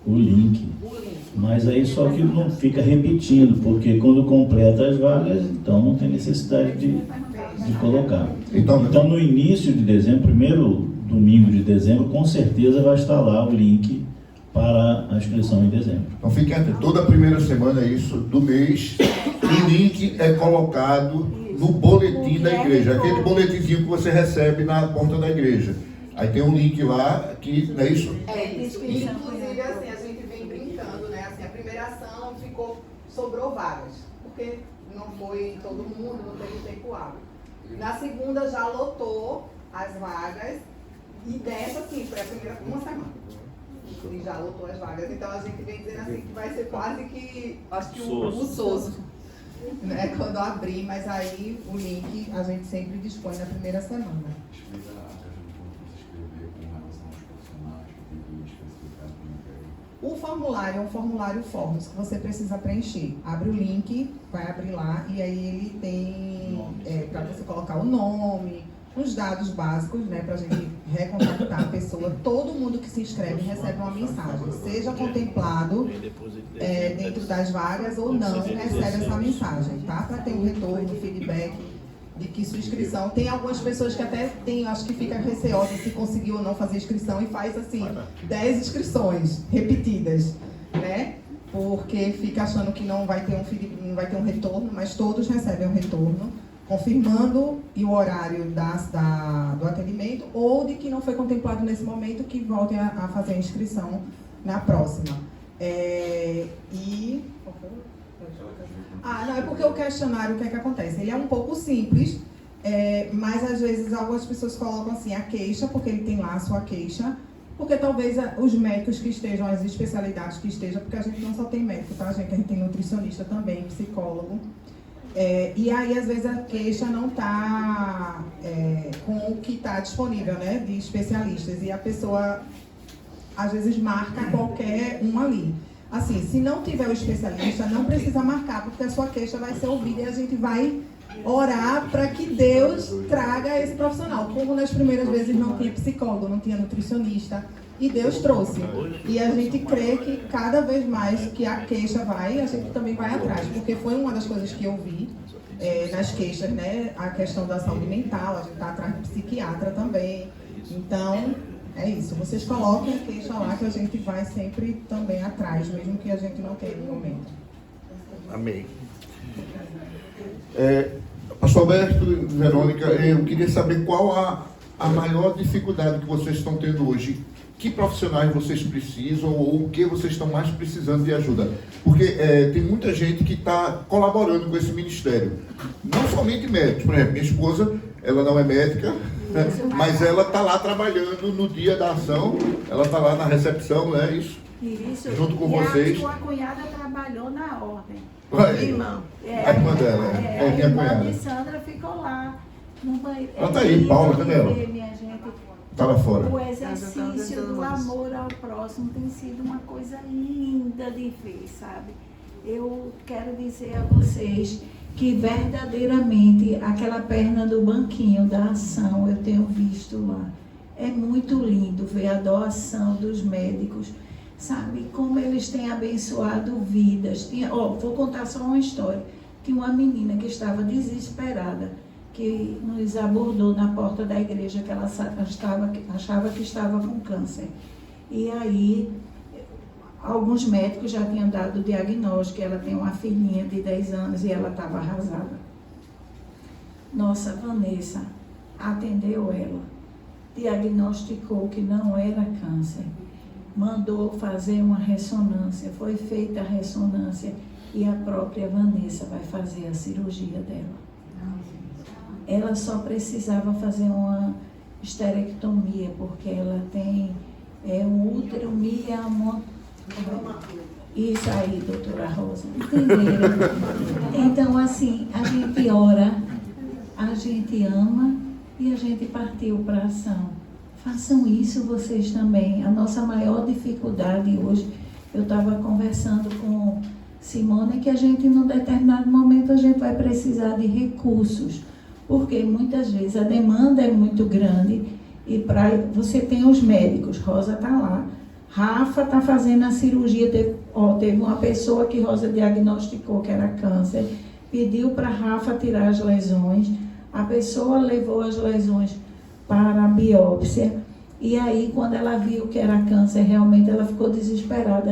o link. o link. Mas aí só que não fica repetindo, porque quando completa as vagas, então não tem necessidade de colocar. Então, Então no início de dezembro, primeiro domingo de dezembro, com certeza vai estar lá o link para a inscrição em dezembro. Então fiquem atentos, toda a primeira semana isso do mês, o link é colocado no boletim da igreja, aquele boletimzinho que você recebe na porta da igreja. Aí tem um link lá que, não é isso? É isso. Inclusive, assim, a gente vem brincando, né? Assim, a primeira ação sobrou vagas, porque não foi todo mundo, não teve tempo hábil. Na segunda já lotou as vagas e dessa, assim, foi a primeira uma semana. E já lotou as vagas. Então a gente vem dizendo assim que vai ser quase que, acho que o SOSO, né? Quando abrir, mas aí o link a gente sempre dispõe na primeira semana. Explica a questão de como se inscrever com relação aos profissionais que tem que especificar como é. O formulário é um formulário Forms que você precisa preencher. Abre o link, vai abrir lá e aí ele tem para você colocar o nome, os dados básicos, né, para a gente recontactar a pessoa. Todo mundo que se inscreve recebe uma mensagem, seja contemplado dentro das vagas ou não, recebe essa mensagem, tá? Para ter um retorno, feedback de que sua inscrição. Tem algumas pessoas que até tem, acho que fica receosa se conseguiu ou não fazer inscrição e faz assim 10 inscrições repetidas, né? Porque fica achando que não vai ter um retorno, mas todos recebem um retorno, confirmando o horário do atendimento ou de que não foi contemplado nesse momento, que voltem a fazer a inscrição na próxima. Não, é porque o questionário, o que é que acontece? Ele é um pouco simples, mas às vezes algumas pessoas colocam assim a queixa, porque ele tem lá a sua queixa, porque talvez os médicos que estejam, as especialidades que estejam, porque a gente não só tem médico, tá, gente? A gente tem nutricionista também, psicólogo. E aí, às vezes, a queixa não está com o que está disponível, né, de especialistas. E a pessoa, às vezes, marca qualquer um ali. Assim, se não tiver o especialista, não precisa marcar, porque a sua queixa vai ser ouvida e a gente vai orar para que Deus traga esse profissional. Como nas primeiras vezes não tinha psicólogo, não tinha nutricionista, e Deus trouxe. E a gente crê que cada vez mais que a queixa vai, a gente também vai atrás, porque foi uma das coisas que eu vi nas queixas, né? A questão da saúde mental, a gente está atrás de psiquiatra também. Então, é isso. Vocês coloquem a queixa lá que a gente vai sempre também atrás, mesmo que a gente não tenha no momento. Amém. Pastor Alberto, Verônica, eu queria saber qual a a maior dificuldade que vocês estão tendo hoje? Que profissionais vocês precisam ou o que vocês estão mais precisando de ajuda? Porque tem muita gente que está colaborando com esse ministério. Não somente médicos. Por exemplo, minha esposa, ela não é médica, né? Mas ela está lá trabalhando no dia da ação. Ela está lá na recepção, né? Isso. Junto com vocês. E a cunhada trabalhou na ordem. Ué, Irmã. a irmã dela, a minha irmã cunhada. de Sandra ficou lá no banheiro. Ela tá aí, Paula, cadê ela? Minha gente, Está lá fora. o exercício do amor ao próximo tem sido uma coisa linda de ver, sabe? Eu quero dizer a vocês que verdadeiramente aquela perna do banquinho da ação eu tenho visto lá. É muito lindo ver a doação dos médicos, sabe? Como eles têm abençoado vidas. Vou contar só uma história. Tinha uma menina que estava desesperada, que nos abordou na porta da igreja, que ela achava que estava com câncer. E aí, alguns médicos já tinham dado o diagnóstico, ela tem uma filhinha de 10 anos e ela estava arrasada. Nossa Vanessa atendeu ela, diagnosticou que não era câncer, mandou fazer uma ressonância, foi feita a ressonância e a própria Vanessa vai fazer a cirurgia dela. Ela só precisava fazer uma esterectomia, porque ela tem um útero Isso aí, doutora Rosa, entenderam? Então, assim, a gente ora, a gente ama e a gente partiu para a ação. Façam isso vocês também. A nossa maior dificuldade hoje, eu estava conversando com Simone, que a gente, num determinado momento, a gente vai precisar de recursos, porque muitas vezes a demanda é muito grande e você tem os médicos, Rosa está lá, Rafa está fazendo a cirurgia, teve uma pessoa que Rosa diagnosticou que era câncer, pediu para Rafa tirar as lesões, a pessoa levou as lesões para a biópsia, e aí quando ela viu que era câncer, realmente ela ficou desesperada,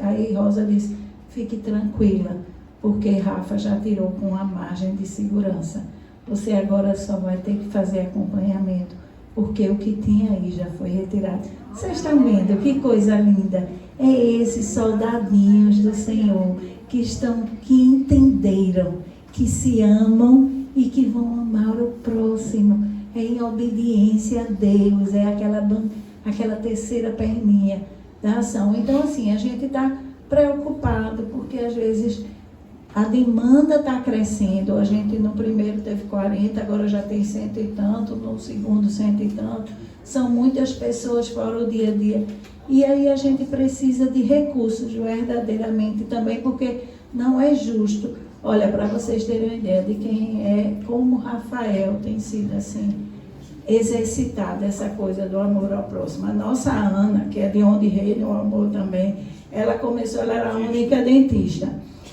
aí Rosa disse, fique tranquila, porque Rafa já tirou com a margem de segurança. Você agora só vai ter que fazer acompanhamento, porque o que tinha aí já foi retirado. Vocês estão vendo que coisa linda? É esses soldadinhos do Senhor que entenderam, que se amam e que vão amar o próximo. É em obediência a Deus, é aquela terceira perninha da ação. Então, assim, a gente está preocupado, porque às vezes a demanda está crescendo. A gente no primeiro teve 40, agora já tem 100 e tanto, no segundo 100 e tanto. São muitas pessoas fora o dia a dia. E aí a gente precisa de recursos verdadeiramente também, porque não é justo. Olha, para vocês terem uma ideia de quem é, como Rafael tem sido assim, exercitado essa coisa do amor ao próximo. A nossa Ana, que é de onde reina o amor também, ela era a única dentista.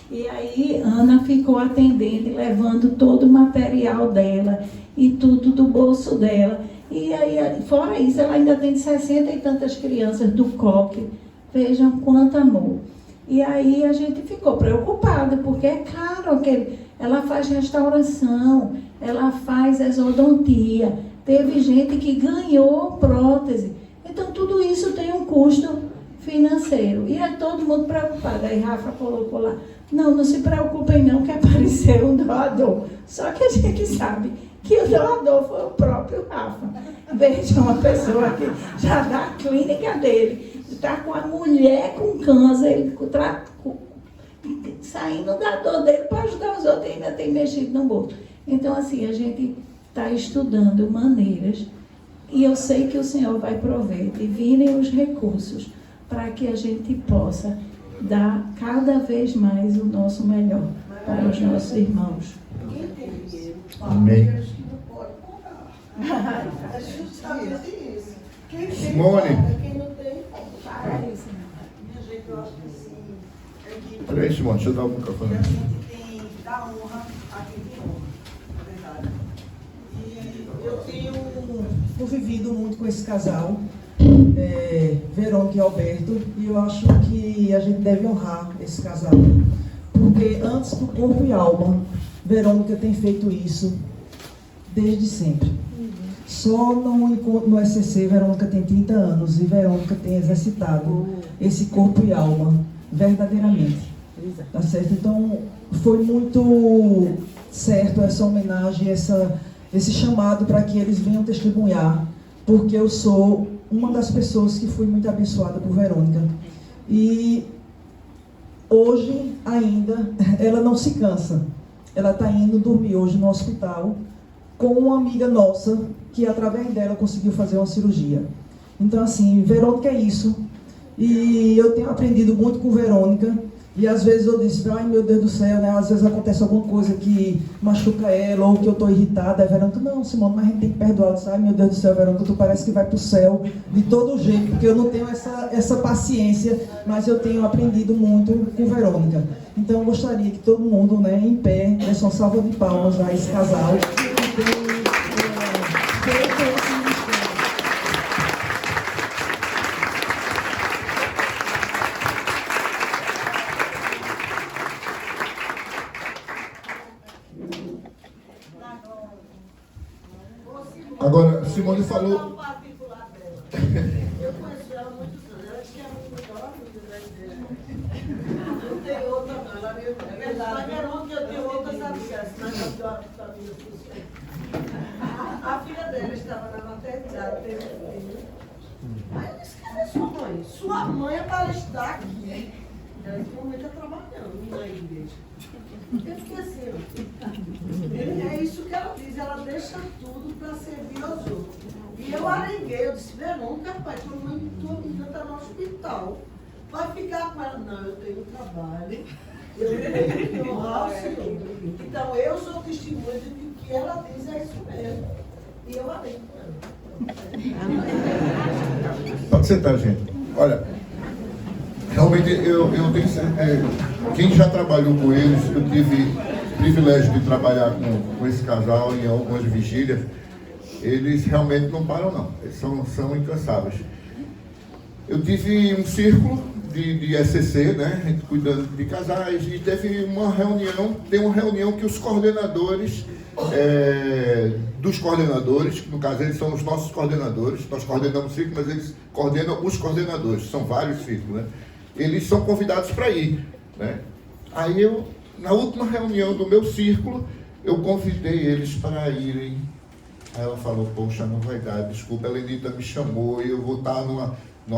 E aí Ana ficou atendendo e levando todo o material dela e tudo do bolso dela. E aí, fora isso, ela ainda tem 60 e tantas crianças do coque. Vejam quanto amor. E aí a gente ficou preocupado, porque é caro. Ela faz restauração, ela faz exodontia. Teve gente que ganhou prótese. Então tudo isso tem um custo financeiro. E é todo mundo preocupado. Aí Rafa colocou lá, não se preocupem não, que apareceu um doador. Só que a gente sabe que o doador foi o próprio Rafa. Veja, uma pessoa que já da clínica dele, está com a mulher com câncer, ele saindo da dor dele para ajudar os outros, ainda tem mexido no bolso. Então, assim, a gente está estudando maneiras, e eu sei que o Senhor vai prover, e virem os recursos para que a gente possa dar cada vez mais o nosso melhor para os nossos irmãos. Amém. Simone. Peraí, Simone, deixa eu dar o microfone. A gente tem que dar honra a quem tem honra, na verdade. E eu tenho convivido muito com esse casal, Verônica e Alberto, e eu acho que a gente deve honrar esse casal. Porque antes do corpo e alma, Verônica tem feito isso desde sempre. Só no SCC, Verônica tem 30 anos e Verônica tem exercitado esse corpo e alma, verdadeiramente. Tá certo? Então, foi muito certo essa homenagem, esse chamado para que eles venham testemunhar, porque eu sou uma das pessoas que fui muito abençoada por Verônica. E hoje, ainda, ela não se cansa. Ela está indo dormir hoje no hospital com uma amiga nossa, que através dela conseguiu fazer uma cirurgia. Então, assim, Verônica é isso. E eu tenho aprendido muito com Verônica. E às vezes eu disse, ai meu Deus do céu, né? Às vezes acontece alguma coisa que machuca ela ou que eu estou irritada. Aí Verônica, não, Simone, mas a gente tem que perdoar. Eu disse, ai meu Deus do céu, Verônica, tu parece que vai para o céu de todo jeito, porque eu não tenho essa paciência, mas eu tenho aprendido muito com Verônica. Então eu gostaria que todo mundo, né, em pé, desse uma salva de palmas a esse casal. Agora, Simone falou. Eu conheci ela há muitos anos. Ela tinha muito melhor amiga da igreja. Não tem outra, não. Ela é verdade. Mas Verônica, eu tenho outras amigas na família cristã. A filha dela estava na maternidade, teve filho. Aí eu disse, cadê sua mãe? Sua mãe é para estar aqui. Ela está trabalhando na igreja. Eu fiquei assim, ó. É isso que ela diz, ela deixa tudo para servir aos outros. E eu arenguei, eu disse, Verônica, pai, tua menina está no hospital. Vai ficar com ela? Não, eu tenho trabalho. Eu tenho que honrar o Senhor. Então eu sou testemunha de que o que ela diz é isso mesmo. E eu arengo com ela. Pode sentar, gente. Olha, realmente eu tenho certeza. Quem já trabalhou com eles, eu tive o privilégio de trabalhar com esse casal em algumas vigílias. Eles realmente não param, não. Eles são incansáveis. Eu tive um círculo de SCC, né? A gente cuidando de casais, e teve uma reunião que os coordenadores, dos coordenadores, no caso eles são os nossos coordenadores, nós coordenamos o círculo, mas eles coordenam os coordenadores, são vários círculos, né? Eles são convidados para ir, né? Aí eu, na última reunião do meu círculo, eu convidei eles para irem. Aí ela falou, poxa, não vai dar, desculpa, a Lenita me chamou e eu vou estar numa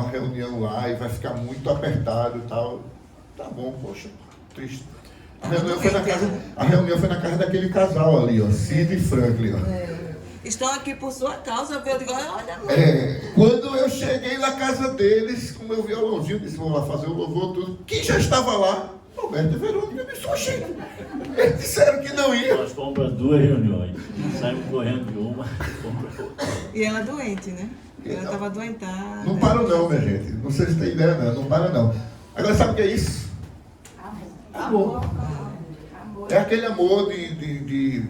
reunião lá e vai ficar muito apertado e tal. Tá bom, poxa, triste. A reunião foi na casa daquele casal ali, ó, Cid e Franklin, ó. Estão aqui por sua causa, eu digo, olha, quando eu cheguei na casa deles, com meu violãozinho, disse, vou lá fazer o louvor, tudo. Quem já estava lá? Roberto e Verônica, eu disse, oxê, eles disseram que não iam. Nós fomos 2 reuniões, saímos correndo de uma, fomos outra. E ela doente, né? Ela estava doentada. Não para não, minha gente, não sei se tem ideia não para não. Agora sabe o que é isso? Amor. É aquele amor de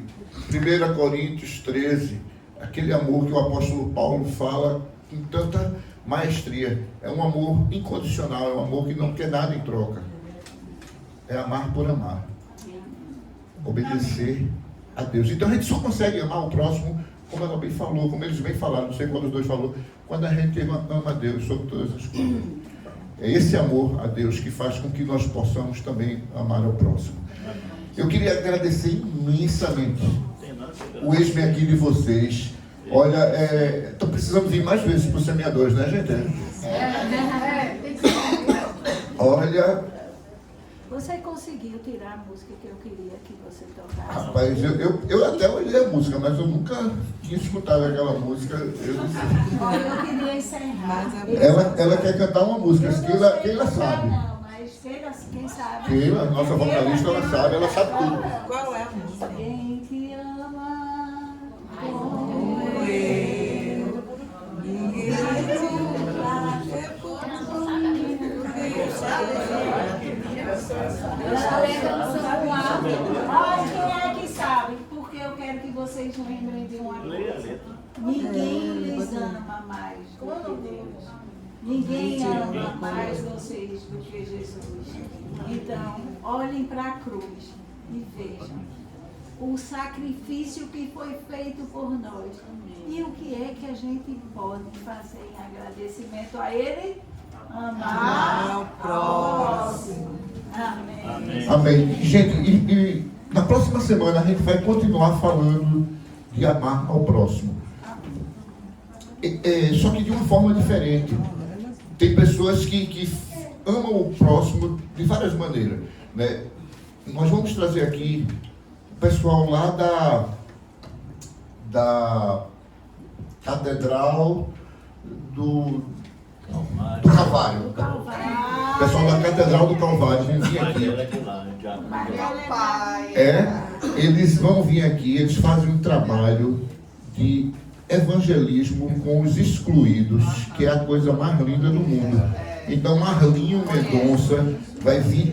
1 Coríntios 13, aquele amor que o apóstolo Paulo fala com tanta maestria. É um amor incondicional, é um amor que não quer nada em troca. É amar por amar. Obedecer a Deus. Então a gente só consegue amar o próximo, como ela bem falou, como eles bem falaram, não sei qual dos dois falou, quando a gente ama a Deus sobre todas as coisas. É esse amor a Deus que faz com que nós possamos também amar ao próximo. Eu queria agradecer imensamente o ex-me aqui de vocês. Olha, estou precisando vir mais vezes para o Semeadores, né, gente? Tem que ser. Olha, Você conseguiu tirar a música que eu queria que você tocasse? rapaz, eu até olhei a música, mas eu nunca tinha escutado aquela música. Olha, eu queria encerrar. Ela quer cantar uma música, Keila sabe. Não, mas quem sabe? Keila, nossa vocalista, ela sabe tudo. Qual é a música? Quem te ama como eu, ninguém Olha, quem é que sabe? Porque eu quero que vocês lembrem de uma coisa. Ninguém lhes ama mais do que Deus. Ninguém ama mais vocês do que Jesus. Então, olhem para a cruz e vejam o sacrifício que foi feito por nós. E o que é que a gente pode fazer em agradecimento a Ele? Amar ao próximo. Amém. Amém. Gente, e na próxima semana a gente vai continuar falando de amar ao próximo. Só que de uma forma diferente. Tem pessoas que amam o próximo de várias maneiras, né? Nós vamos trazer aqui o pessoal lá da Catedral do Calvário. O pessoal da Catedral do Calvário vão vir aqui. Eles vão vir aqui, eles fazem um trabalho de evangelismo com os excluídos, que é a coisa mais linda do mundo. Então Marlinho Mendonça vai vir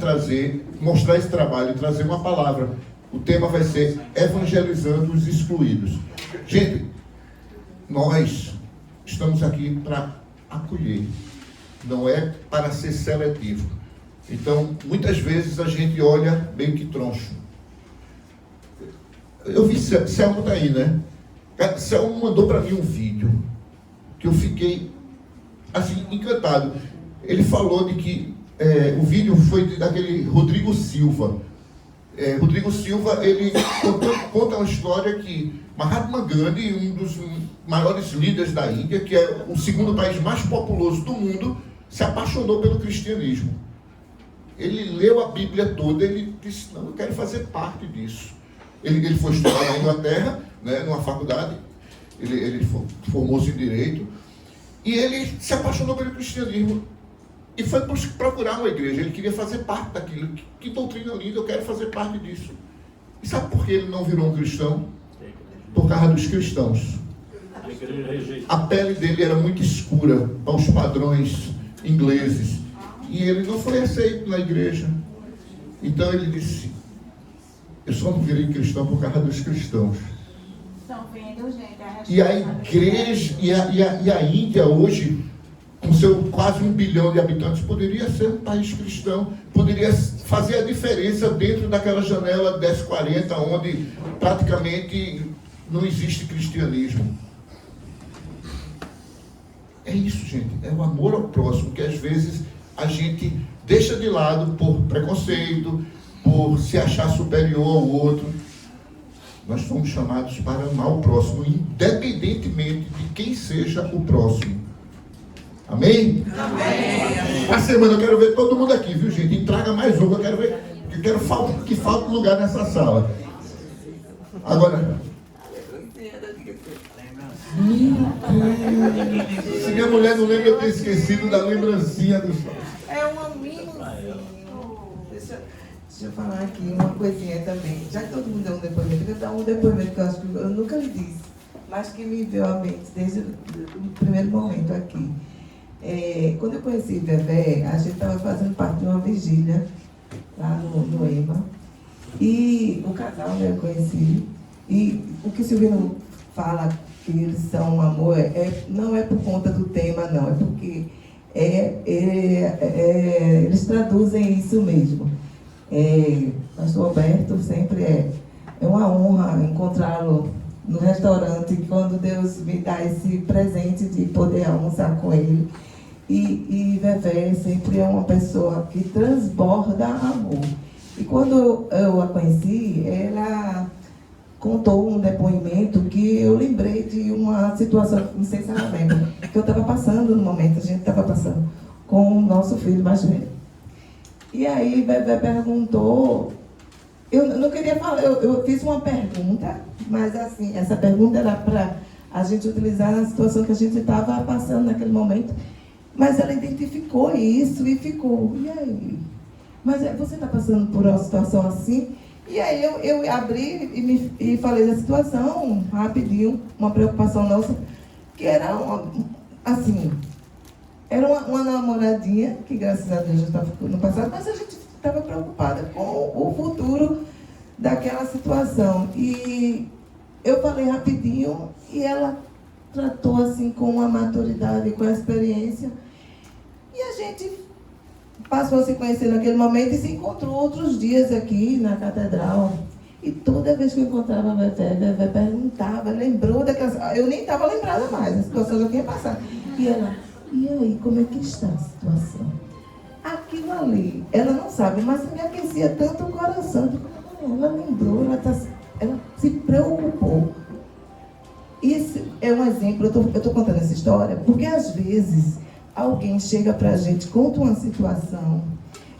mostrar esse trabalho e trazer uma palavra. O tema vai ser evangelizando os excluídos. Gente, nós estamos aqui para acolher, não é para ser seletivo. Então, muitas vezes a gente olha meio que troncho. Eu vi, Selmo tá aí, né? Selmo mandou para mim um vídeo que eu fiquei assim encantado. Ele falou de que o vídeo foi daquele Rodrigo Silva. Rodrigo Silva, ele conta uma história que Mahatma Gandhi, um dos maiores líderes da Índia, que é o segundo país mais populoso do mundo, se apaixonou pelo cristianismo. Ele leu a Bíblia toda, ele disse, não, eu quero fazer parte disso. Ele foi estudar na Inglaterra, né, numa faculdade, ele formou-se em Direito, e ele se apaixonou pelo cristianismo. E foi procurar uma igreja, ele queria fazer parte daquilo. Que doutrina linda, eu quero fazer parte disso. E sabe por que ele não virou um cristão? Por causa dos cristãos. A pele dele era muito escura aos padrões ingleses. E ele não foi aceito na igreja. Então ele disse, eu só não virei cristão por causa dos cristãos. Estão vendo, gente? E a igreja, e a Índia hoje, com seu quase 1 bilhão de habitantes, poderia ser um país cristão, poderia fazer a diferença dentro daquela janela 1040, onde praticamente não existe cristianismo. É isso, gente, é o amor ao próximo, que às vezes a gente deixa de lado por preconceito, por se achar superior ao outro. Nós fomos chamados para amar o próximo, independentemente de quem seja o próximo. Amém? Amém. A semana eu quero ver todo mundo aqui, viu, gente? E traga mais um, eu quero que falte lugar nessa sala. Agora. Se minha mulher não lembra, eu tenho esquecido da lembrancinha do sol. É uma mimosinha. Deixa eu falar aqui uma coisinha também. Já que todo mundo deu um depoimento, eu vou dar um depoimento que eu acho que eu nunca lhe disse, mas que me veio à mente desde o primeiro momento aqui. Quando eu conheci Bebé, a gente estava fazendo parte de uma vigília lá no EMA. E o casal, né, eu conheci. E o que o Silvino fala, que eles são um amor, não é por conta do tema, não. É porque eles traduzem isso mesmo. Pastor Alberto, sempre é uma honra encontrá-lo no restaurante, quando Deus me dá esse presente de poder almoçar com ele. E Vevé sempre é uma pessoa que transborda amor. E quando eu a conheci, ela contou um depoimento que eu lembrei de uma situação, não sei se ela lembra, que eu estava passando no momento, a gente estava passando com o nosso filho mais velho. E aí Vevé perguntou, eu não queria falar, eu fiz uma pergunta, mas assim, essa pergunta era para a gente utilizar na situação que a gente estava passando naquele momento. Mas ela identificou isso e ficou, e aí? Mas você está passando por uma situação assim? E aí eu abri e falei da situação, rapidinho, uma preocupação nossa, que era era uma namoradinha, que graças a Deus já estava no passado, mas a gente estava preocupada com o futuro daquela situação. E eu falei rapidinho e ela tratou assim com uma maturidade, com a experiência. E a gente passou a se conhecer naquele momento e se encontrou outros dias aqui na catedral. E toda vez que eu encontrava a Vevé perguntava, lembrou daquelas... Eu nem estava lembrada mais, a situação já tinha passado. E ela, e aí, como é que está a situação? Aquilo ali, ela não sabe, mas me aquecia tanto o coração. Ela lembrou, ela se preocupou. Esse é um exemplo, eu estou contando essa história, porque às vezes alguém chega para a gente, conta uma situação,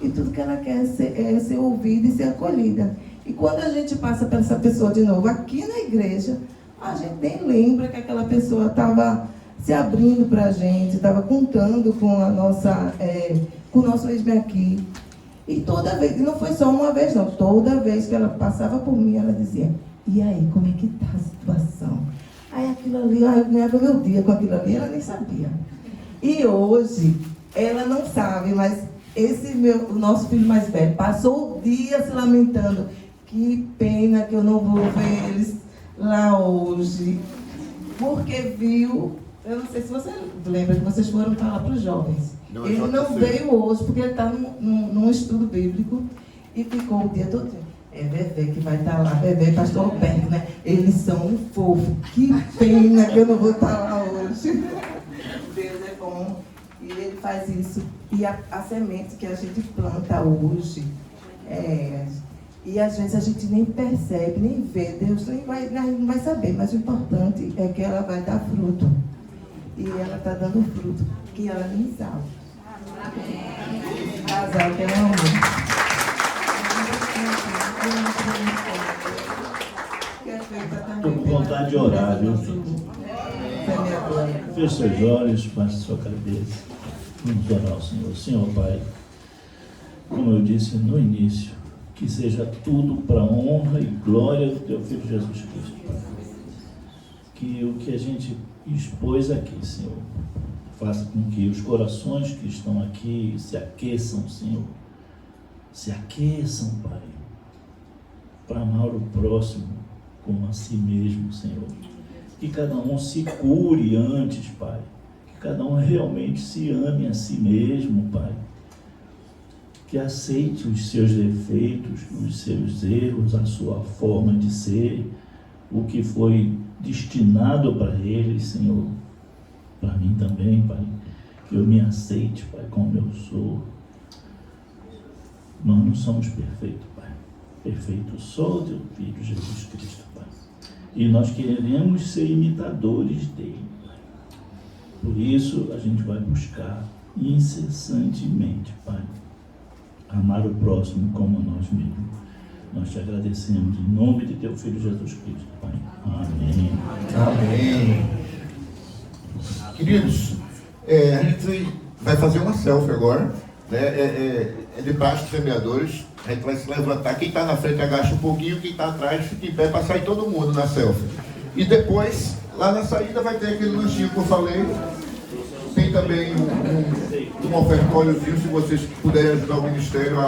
e tudo que ela quer é ser ouvida e ser acolhida. E quando a gente passa para essa pessoa de novo aqui na igreja, a gente nem lembra que aquela pessoa estava se abrindo para a gente, estava contando com a nossa, com o nosso ex aqui. E toda vez, e não foi só uma vez não, toda vez que ela passava por mim, ela dizia, e aí, como é que está a situação? Aí aquilo ali, eu ganhava meu dia com aquilo ali, ela nem sabia. E hoje, ela não sabe, mas o nosso filho mais velho passou o dia se lamentando. Que pena que eu não vou ver eles lá hoje. Porque viu, eu não sei se você lembra que vocês foram falar para os jovens. Ele não veio hoje porque ele está num estudo bíblico e ficou o dia todo. É Vevé que vai estar lá, Vevé e pastor Alberto, né? Eles são um fofo. Que pena que eu não vou estar lá hoje. Deus é bom. E ele faz isso. E a semente que a gente planta hoje, e às vezes a gente nem percebe, nem vê. Deus não vai saber, mas o importante é que ela vai dar fruto. E ela está dando fruto, que ela nem sabe. Casal que ela ama. Estou com vontade de orar, viu? Feche seus olhos, baixe sua cabeça. Vamos orar ao Senhor. Senhor Pai, como eu disse no início, que seja tudo para a honra e glória do Teu Filho Jesus Cristo, Pai. Que o que a gente expôs aqui, Senhor, faça com que os corações que estão aqui se aqueçam, Senhor. Se aqueçam, Pai, para amar o próximo como a si mesmo, Senhor. Que cada um se cure antes, Pai. Que cada um realmente se ame a si mesmo, Pai. Que aceite os seus defeitos, os seus erros, a sua forma de ser, o que foi destinado para eles, Senhor. Para mim também, Pai. Que eu me aceite, Pai, como eu sou. Nós não somos perfeitos, Pai. Perfeito só o Teu Filho, Jesus Cristo, Pai. E nós queremos ser imitadores dele, Pai. Por isso, a gente vai buscar incessantemente, Pai, amar o próximo como a nós mesmos. Nós te agradecemos em nome de Teu Filho Jesus Cristo, Pai. Amém. Amém. Queridos, a gente vai fazer uma selfie agora, né? É debaixo dos semeadores. A gente vai se levantar. Quem está na frente agacha um pouquinho, quem está atrás fica em pé para sair todo mundo na selfie. E depois, lá na saída, vai ter aquele lanchinho que eu falei. Tem também um ofertóriozinho, se vocês puderem ajudar o ministério a